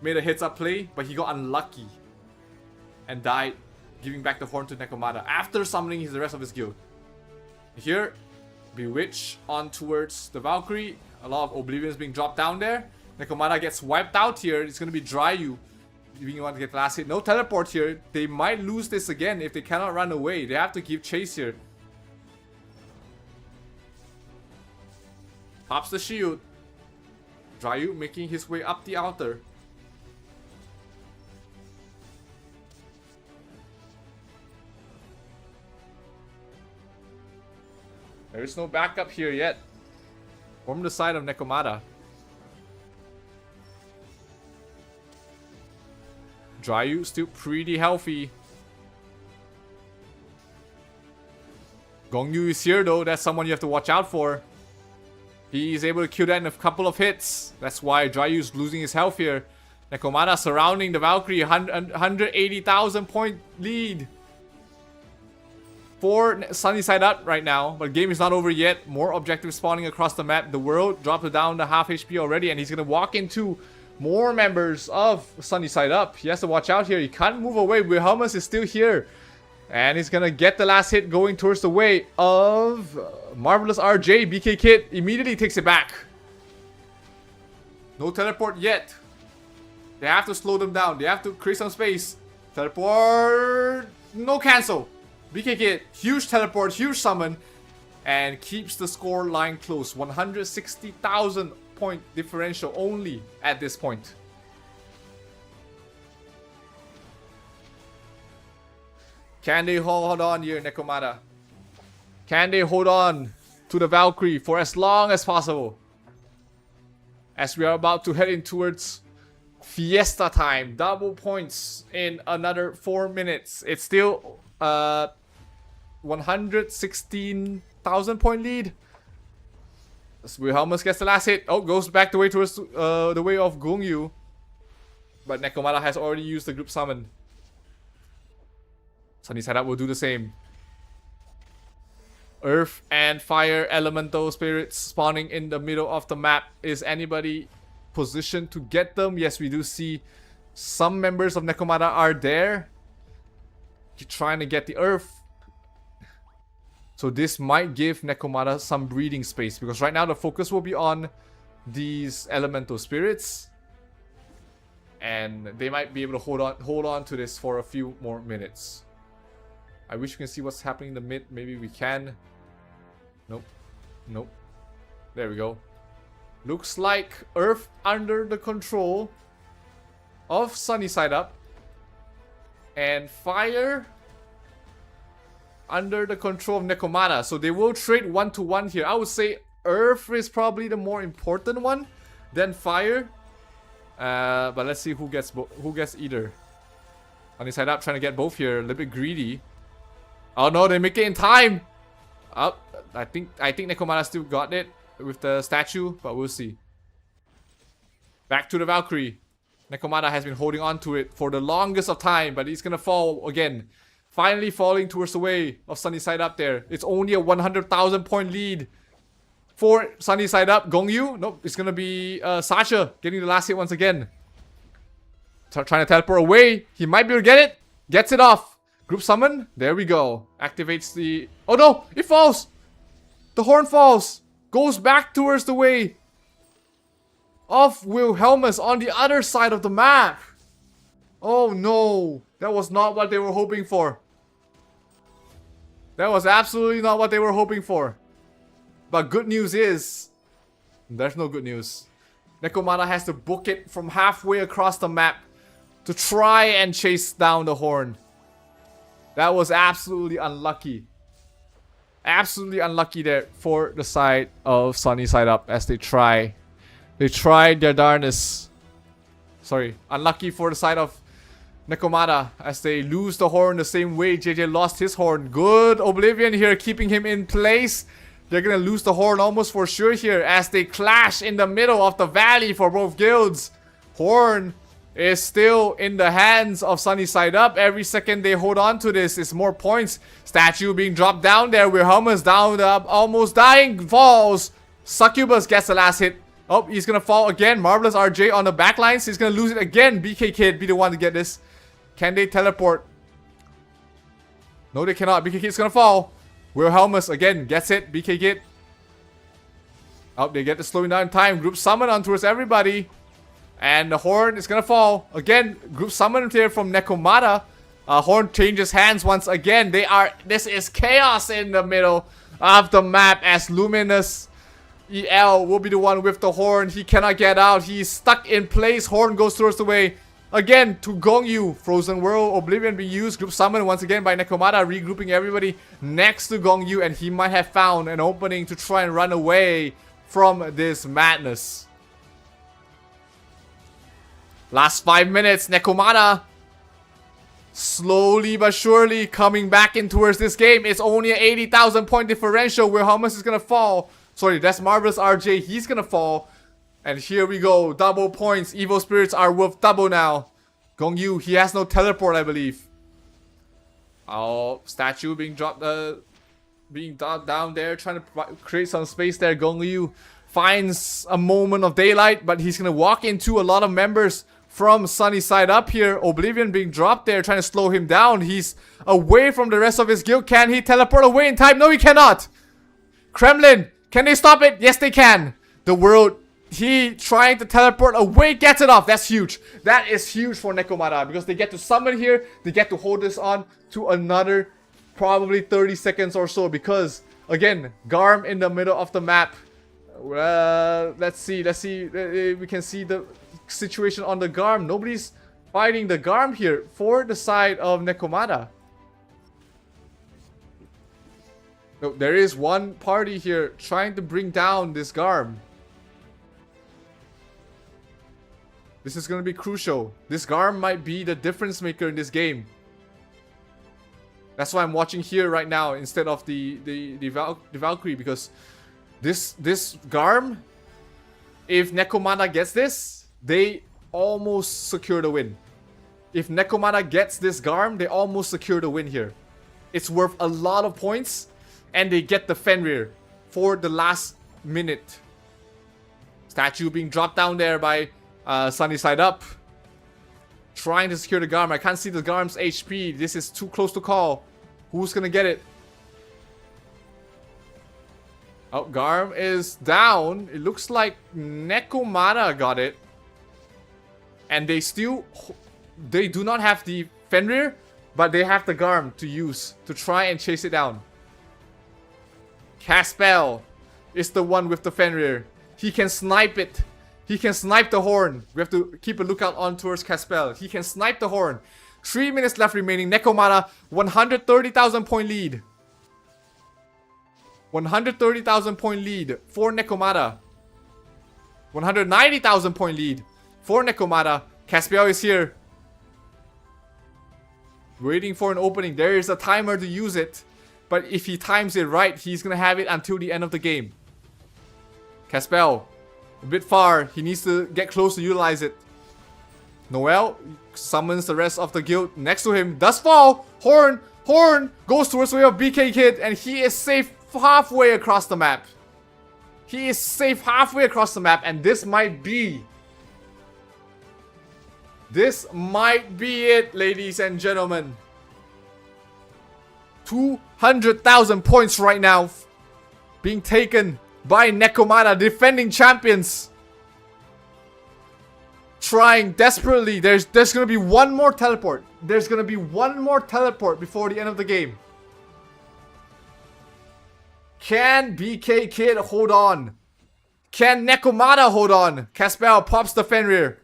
made a heads-up play, but he got unlucky and died, giving back the horn to NEKOMATA after summoning the rest of his guild. Here, Bewitch on towards the Valkyrie. A lot of Oblivions being dropped down there. NEKOMATA gets wiped out here. It's going to be Dryu. You want to get the last hit. No teleport here. They might lose this again if they cannot run away. They have to give chase here. Pops the shield. Dryu making his way up the altar. There is no backup here yet. From the side of NEKOMATA. Dryu still pretty healthy. Gongyu is here though. That's someone you have to watch out for. He is able to kill that in a couple of hits. That's why Dryu is losing his health here. NEKOMATA surrounding the Valkyrie. 180,000 point lead for SUNNYSIDEUP right now, but game is not over yet. More objectives spawning across the map. The world dropped it down to half HP already, and he's gonna walk into more members of SUNNYSIDEUP. He has to watch out here. He can't move away. Wilhelmus is still here, and he's gonna get the last hit going towards the way of Marvelous RJ. BK Kid immediately takes it back. No teleport yet. They have to slow them down. They have to create some space. Teleport. No cancel. BK Kid, huge teleport, huge summon, and keeps the score line close. 160,000 point differential only at this point. Can they hold on here, NEKOMATA? Can they hold on to the Valkyrie for as long as possible? As we are about to head in towards Fiesta time. Double points in another 4 minutes. It's still 116,000 point lead. Wilhelmus gets the last hit. Oh, goes back the way towards the way of Gongyu. But NEKOMATA has already used the group summon. SUNNYSIDEUP will do the same. Earth and fire elemental spirits spawning in the middle of the map. Is anybody positioned to get them? Yes, we do see some members of NEKOMATA are there. You're trying to get the earth. So this might give NEKOMATA some breathing space, because right now the focus will be on these elemental spirits. And they might be able to hold on to this for a few more minutes. I wish we can see what's happening in the mid. Maybe we can. Nope. Nope. There we go. Looks like Earth under the control of SUNNYSIDEUP. And Fire under the control of NEKOMATA. So they will trade 1-to-1 here. I would say Earth is probably the more important one than Fire. But let's see who gets either. SUNNYSIDEUP trying to get both here. A little bit greedy. Oh no, they make it in time. I think NEKOMATA still got it with the statue, but we'll see. Back to the Valkyrie. NEKOMATA has been holding on to it for the longest of time, but he's gonna fall again. Finally falling towards the way of SUNNYSIDEUP there. It's only a 100,000 point lead for SUNNYSIDEUP. Gongyu? Nope, it's gonna be Sasha getting the last hit once again. Trying to teleport away. He might be able to get it. Gets it off. Group summon. There we go. Activates the... Oh no! It falls! The horn falls. Goes back towards the way of Wilhelmus on the other side of the map. Oh no. That was not what they were hoping for. That was absolutely not what they were hoping for. But good news is... There's no good news. NEKOMATA has to book it from halfway across the map to try and chase down the horn. That was absolutely unlucky. Absolutely unlucky there for the side of SUNNYSIDEUP as they try. They tried their darnest. Sorry, unlucky for the side of NEKOMATA as they lose the horn the same way JJ lost his horn. Good Oblivion here keeping him in place. They're gonna lose the horn almost for sure here as they clash in the middle of the valley for both guilds. Horn is still in the hands of SUNNYSIDEUP. Every second they hold on to this is more points. Statue being dropped down there. Wilhelmus down, almost dying. Falls. Succubus gets the last hit. Oh, he's gonna fall again. Marvelous RJ on the backlines. He's gonna lose it again. BK Kid be the one to get this. Can they teleport? No, they cannot. BK Kid's gonna fall. Wilhelmus again gets it. BK Kid. Oh, they get the slowing down time. Group summon on towards everybody. And the horn is gonna fall. Again, group summon here from NEKOMATA. Horn changes hands once again. This is chaos in the middle of the map as Luminous EL will be the one with the horn. He cannot get out. He's stuck in place. Horn goes towards the way. Again to Gongyu. Frozen World. Oblivion being used. Group summon once again by NEKOMATA. Regrouping everybody next to Gongyu. And he might have found an opening to try and run away from this madness. Last 5 minutes, NEKOMATA slowly but surely coming back in towards this game. It's only an 80,000 point differential. Wilhelmus is gonna fall. Sorry, that's Marvelous RJ. He's gonna fall. And here we go. Double points. Evil spirits are worth double now. Gongyu, he has no teleport, I believe. Oh, statue being dropped, down there, trying to create some space there. Gongyu finds a moment of daylight, but he's gonna walk into a lot of members from SUNNYSIDEUP here. Oblivion being dropped there, trying to slow him down. He's away from the rest of his guild. Can he teleport away in time? No, he cannot. Kremlin, can they stop it? Yes, they can. The world, he trying to teleport away, gets it off. That's huge. That is huge for NEKOMATA because they get to summon here. They get to hold this on to another probably 30 seconds or so because, again, Garm in the middle of the map. Let's see. We can see the situation on the Garm. Nobody's fighting the Garm here for the side of NEKOMATA. No, there is one party here trying to bring down this Garm. This is going to be crucial. This Garm might be the difference maker in this game. That's why I'm watching here right now instead of the Valkyrie, because this Garm, if NEKOMATA gets this, they almost secure the win. If NEKOMATA gets this Garm, they almost secure the win here. It's worth a lot of points, and they get the Fenrir for the last minute. Statue being dropped down there by SUNNYSIDEUP. Trying to secure the Garm. I can't see the Garm's HP. This is too close to call. Who's gonna get it? Oh, Garm is down. It looks like NEKOMATA got it. And they do not have the Fenrir, but they have the Garm to use to try and chase it down. Caspel is the one with the Fenrir. He can snipe it. He can snipe the horn. We have to keep a lookout on towards Caspel. He can snipe the horn. 3 minutes left remaining. NEKOMATA, 130,000 point lead. 130,000 point lead for NEKOMATA. 190,000 point lead for NEKOMATA. Caspel is here. Waiting for an opening. There is a timer to use it. But if he times it right, he's going to have it until the end of the game. Caspel, a bit far. He needs to get close to utilize it. Noel summons the rest of the guild next to him. Does fall. Horn goes towards the way of BK Kid, and he is safe halfway across the map. He is safe halfway across the map, and this might be it, ladies and gentlemen. 200,000 points right now being taken by NEKOMATA, defending champions. Trying desperately. There's gonna be one more teleport. There's gonna be one more teleport before the end of the game. Can BK Kid hold on? Can NEKOMATA hold on? Caspel pops the Fenrir.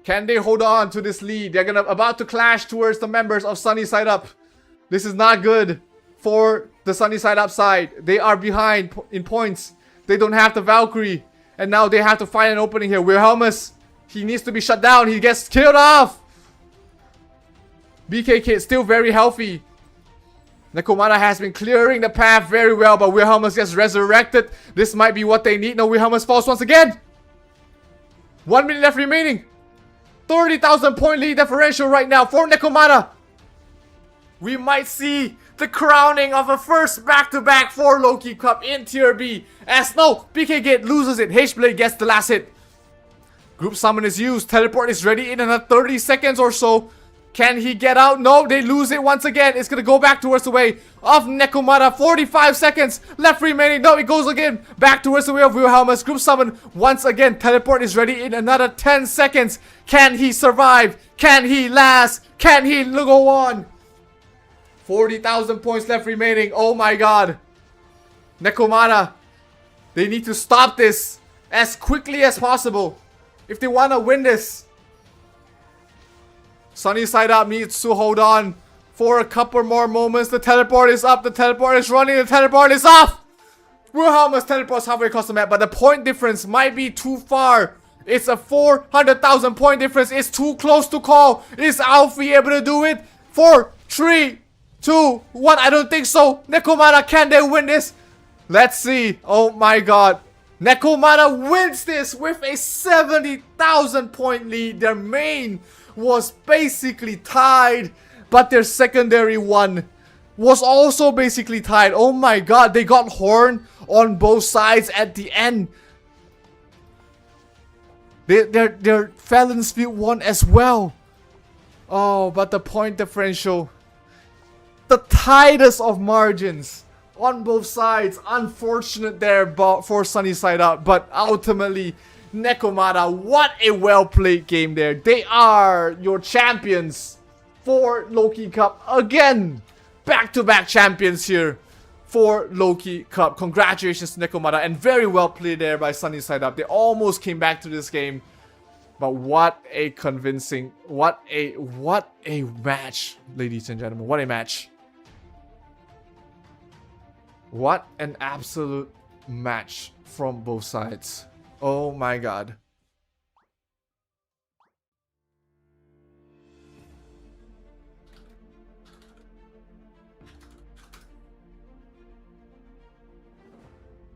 Can they hold on to this lead? They're about to clash towards the members of SUNNYSIDEUP. This is not good for the SUNNYSIDEUP side. They are behind in points. They don't have the Valkyrie. And now they have to find an opening here. Wilhelmus, he needs to be shut down. He gets killed off. BK Kid still very healthy. NEKOMATA has been clearing the path very well, but Wilhelmus gets resurrected. This might be what they need. No, Wilhelmus falls once again. 1 minute left remaining. 30,000 point lead differential right now for NEKOMATA. We might see the crowning of a first back-to-back for Loki Cup in Tier B. As no, BK Kid loses it. H-Blade gets the last hit. Group Summon is used. Teleport is ready in another 30 seconds or so. Can he get out? No, they lose it once again. It's going to go back towards the way of NEKOMATA. 45 seconds left remaining. No, it goes again. Back towards the way of Wilhelmus. Group Summon once again. Teleport is ready in another 10 seconds. Can he survive? Can he last? Can he go on? 40,000 points left remaining. Oh my god. NEKOMATA, they need to stop this as quickly as possible if they want to win this. SUNNYSIDEUP needs to hold on for a couple more moments. The teleport is up. The teleport is running. The teleport is off. Wilhelmus teleports halfway across the map, but the point difference might be too far. It's a 400,000 point difference. It's too close to call. Is Alfie able to do it? 4, 3, 2, 1. I don't think so. NEKOMATA, can they win this? Let's see. Oh my god. NEKOMATA wins this with a 70,000 point lead. Their main was basically tied, but their secondary one was also basically tied. Oh my god, they got horn on both sides at the end. Their Felon's Field won as well. Oh, but the point differential, the tightest of margins on both sides. Unfortunate there for SUNNYSIDEUP, but ultimately NEKOMATA, what a well-played game there. They are your champions for Loki Cup again. Back-to-back champions here for Loki Cup. Congratulations to NEKOMATA, and very well played there by SUNNYSIDEUP. They almost came back to this game, but what a convincing, what a match, ladies and gentlemen. What a match. What an absolute match from both sides. Oh my god.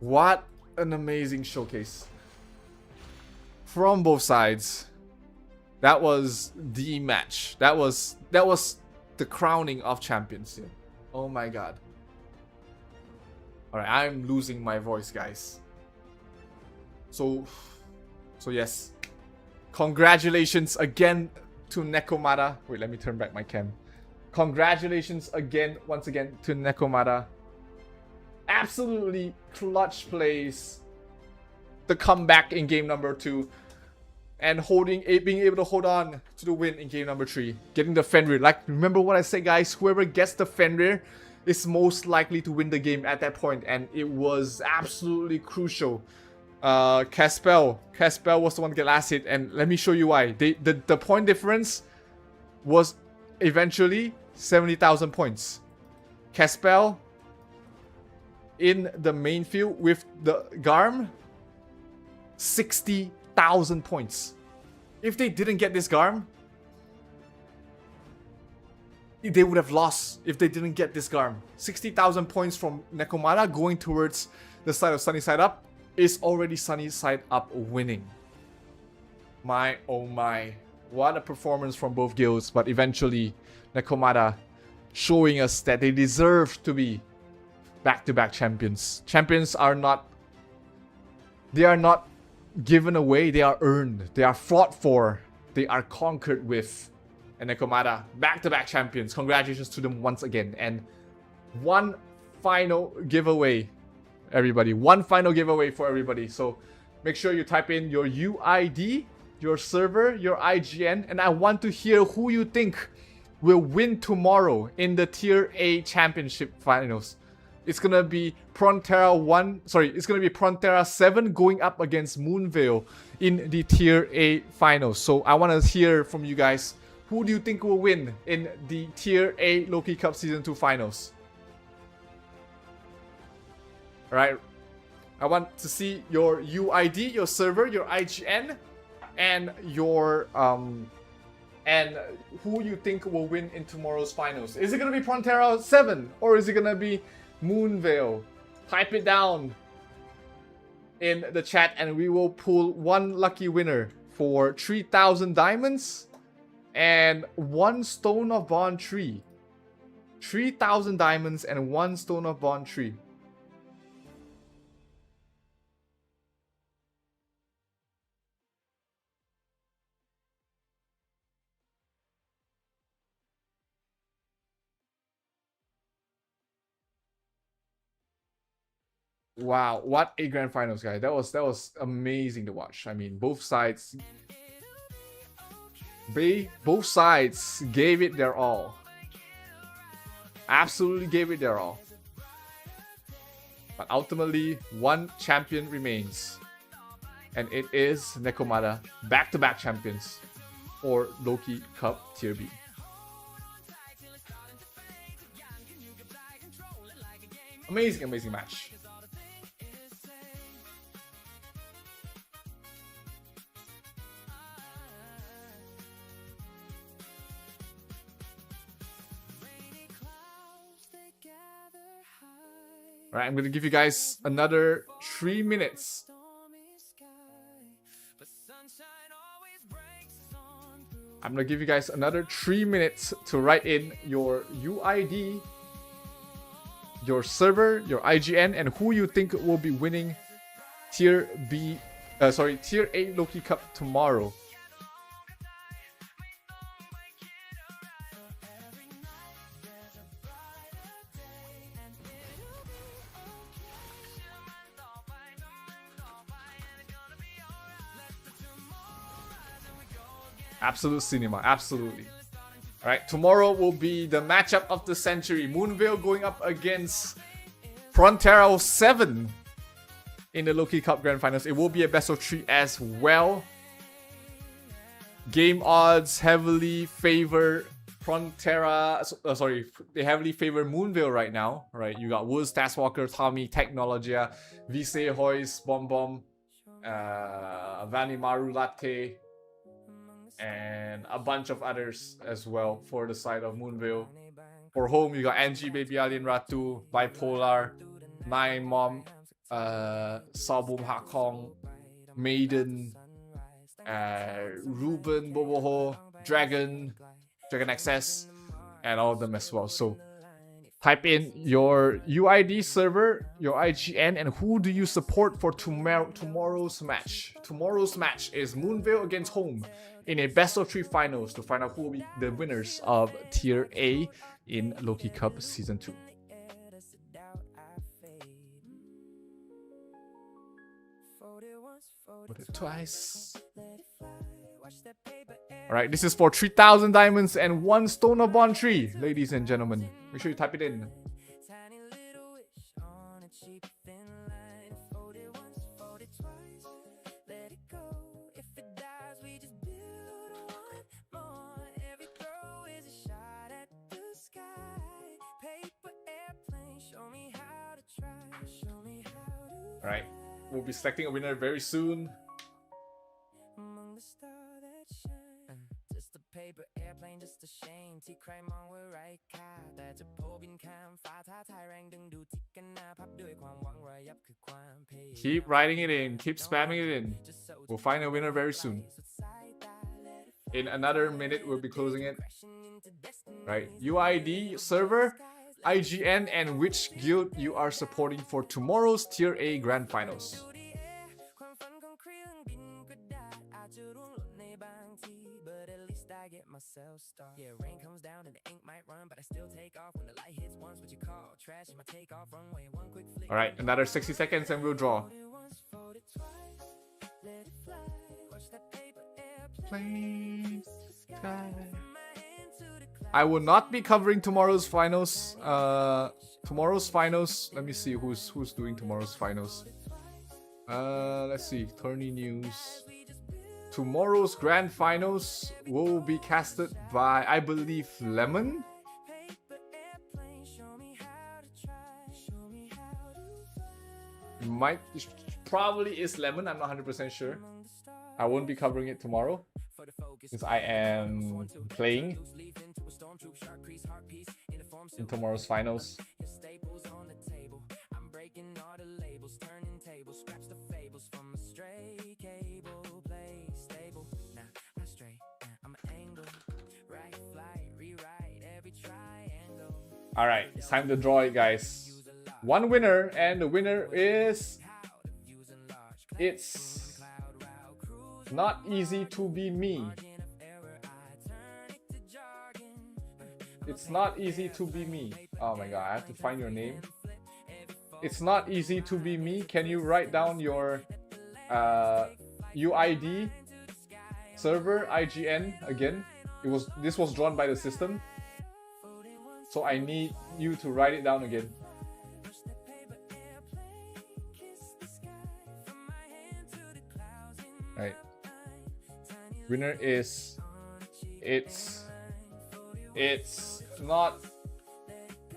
What an amazing showcase from both sides. That was the match. That was the crowning of champions here. Oh my god. Alright, I'm losing my voice, guys. So yes. Congratulations again to NEKOMATA. Wait, let me turn back my cam. Congratulations again, once again, to NEKOMATA. Absolutely clutch plays. The comeback in game number 2. And being able to hold on to the win in game number 3. Getting the Fenrir. Like, remember what I said, guys? Whoever gets the Fenrir is most likely to win the game at that point. And it was absolutely crucial. Caspel was the one to get last hit. And let me show you why. The point difference was eventually 70,000 points. Caspel in the main field with the Garm, 60,000 points. If they didn't get this Garm, they would have lost if they didn't get this Garm. 60,000 points from NEKOMATA going towards the side of Sunny Side Up is already Sunny Side Up winning. My oh my. What a performance from both guilds, but eventually NEKOMATA showing us that they deserve to be back-to-back champions. Champions are not... They are not given away, they are earned. They are fought for. They are conquered with. And NEKOMATA, back-to-back champions. Congratulations to them once again. And one final giveaway, everybody. One final giveaway for everybody. So make sure you type in your UID, your server, your IGN, and I want to hear who you think will win tomorrow in the Tier A Championship Finals. It's gonna be Prontera 1, sorry, it's gonna be Prontera 7 going up against Moonveil in the Tier A Finals. So I want to hear from you guys, who do you think will win in the Tier A Loki Cup Season 2 Finals? Alright, I want to see your UID, your server, your IGN, and your and who you think will win in tomorrow's finals. Is it gonna be Prontera 7 or is it gonna be Moonveil? Type it down in the chat and we will pull one lucky winner for 3,000 diamonds and 1 Stone of Bond tree. 3,000 diamonds and 1 Stone of Bond tree. Wow, what a grand finals, guys. That was amazing to watch. I mean, both sides gave it their all. Absolutely gave it their all. But ultimately, one champion remains. And it is NEKOMATA, back-to-back champions for Loki Cup Tier B. Amazing, amazing match. Alright, I'm going to give you guys another 3 minutes. I'm going to give you guys another 3 minutes to write in your UID, your server, your IGN, and who you think will be winning Tier A Loki Cup tomorrow. Absolute cinema, absolutely. Alright, tomorrow will be the matchup of the century. Moonveil going up against Prontera 7 in the Loki Cup Grand Finals. It will be a best of 3 as well. Game odds heavily favor Prontera, they heavily favor Moonveil right now. Right, you got Woods, Taskwalker, Tommy, Technologia, Vise, Hoist, Bomb Bomb. Vanimaru Latte, and a bunch of others as well for the side of Moonville. For home, you got Angie, Baby Alien Ratu, Bipolar, Nine Mom, Sabum Hakong, Maiden, Ruben Boboho, Dragon XS, and all of them as well. So type in your UID server, your IGN, and who do you support for tomorrow's match. Tomorrow's match is Moonville against Home in a best of 3 finals to find out who will be the winners of Tier A in Loki Cup Season 2. Twice. Alright, this is for 3,000 diamonds and 1 stone of bond tree, ladies and gentlemen. Make sure you type it in. Alright, we'll be selecting a winner very soon. Keep writing it in, keep spamming it in. We'll find a winner very soon. In another minute, we'll be closing it. Right, UID, server, IGN, and which guild you are supporting for tomorrow's Tier A Grand Finals. Alright, another 60 seconds and we'll draw. I will not be covering tomorrow's finals. Let me see who's doing tomorrow's finals. Let's see, tourney news. Tomorrow's grand finals will be casted by, I believe, Lemon. Probably is Lemon. I'm not 100% sure. I won't be covering it tomorrow since I am playing in tomorrow's finals. Alright, it's time to draw it, guys. One winner, and the winner is... It's not easy to be me. It's not easy to be me. Oh my god, I have to find your name. It's not easy to be me. Can you write down your UID server IGN again? This was drawn by the system, so I need you to write it down again. Right. Winner is it's not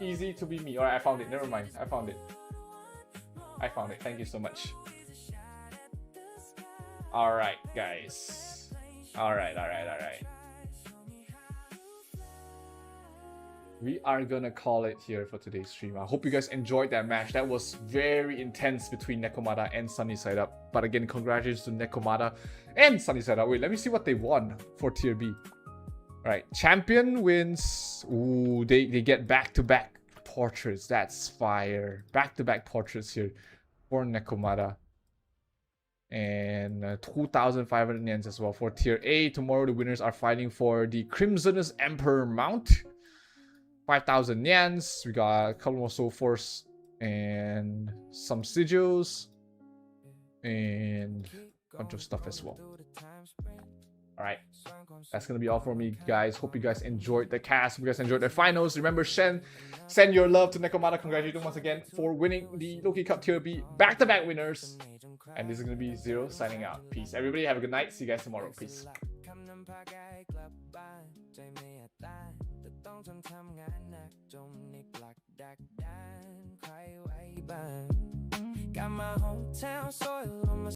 easy to be me. Alright, I found it. Never mind. I found it. Thank you so much. Alright, guys. Alright. We are gonna call it here for today's stream. I hope you guys enjoyed that match. That was very intense between NEKOMATA and SUNNYSIDEUP. But again, congratulations to NEKOMATA and SUNNYSIDEUP. Wait, let me see what they won for Tier B. Alright, champion wins. Ooh, they get back-to-back portraits. That's fire. Back-to-back portraits here for NEKOMATA. And 2,500 yens as well for Tier A. Tomorrow the winners are fighting for the Crimsonous Emperor mount. 5,000 yens. We got a couple more soul force and some sigils and a bunch of stuff as well. Alright, that's gonna be all for me, guys. Hope you guys enjoyed the cast. Hope you guys enjoyed the finals. Remember, send your love to NEKOMATA. Congratulations once again for winning the Loki Cup Tier B back-to-back winners. And this is gonna be Zero signing out. Peace, everybody. Have a good night. See you guys tomorrow. Peace. ต้องทนทำงานหนักจมในปลักดักดานใครไว้บ้างกลับมา hometown soil on my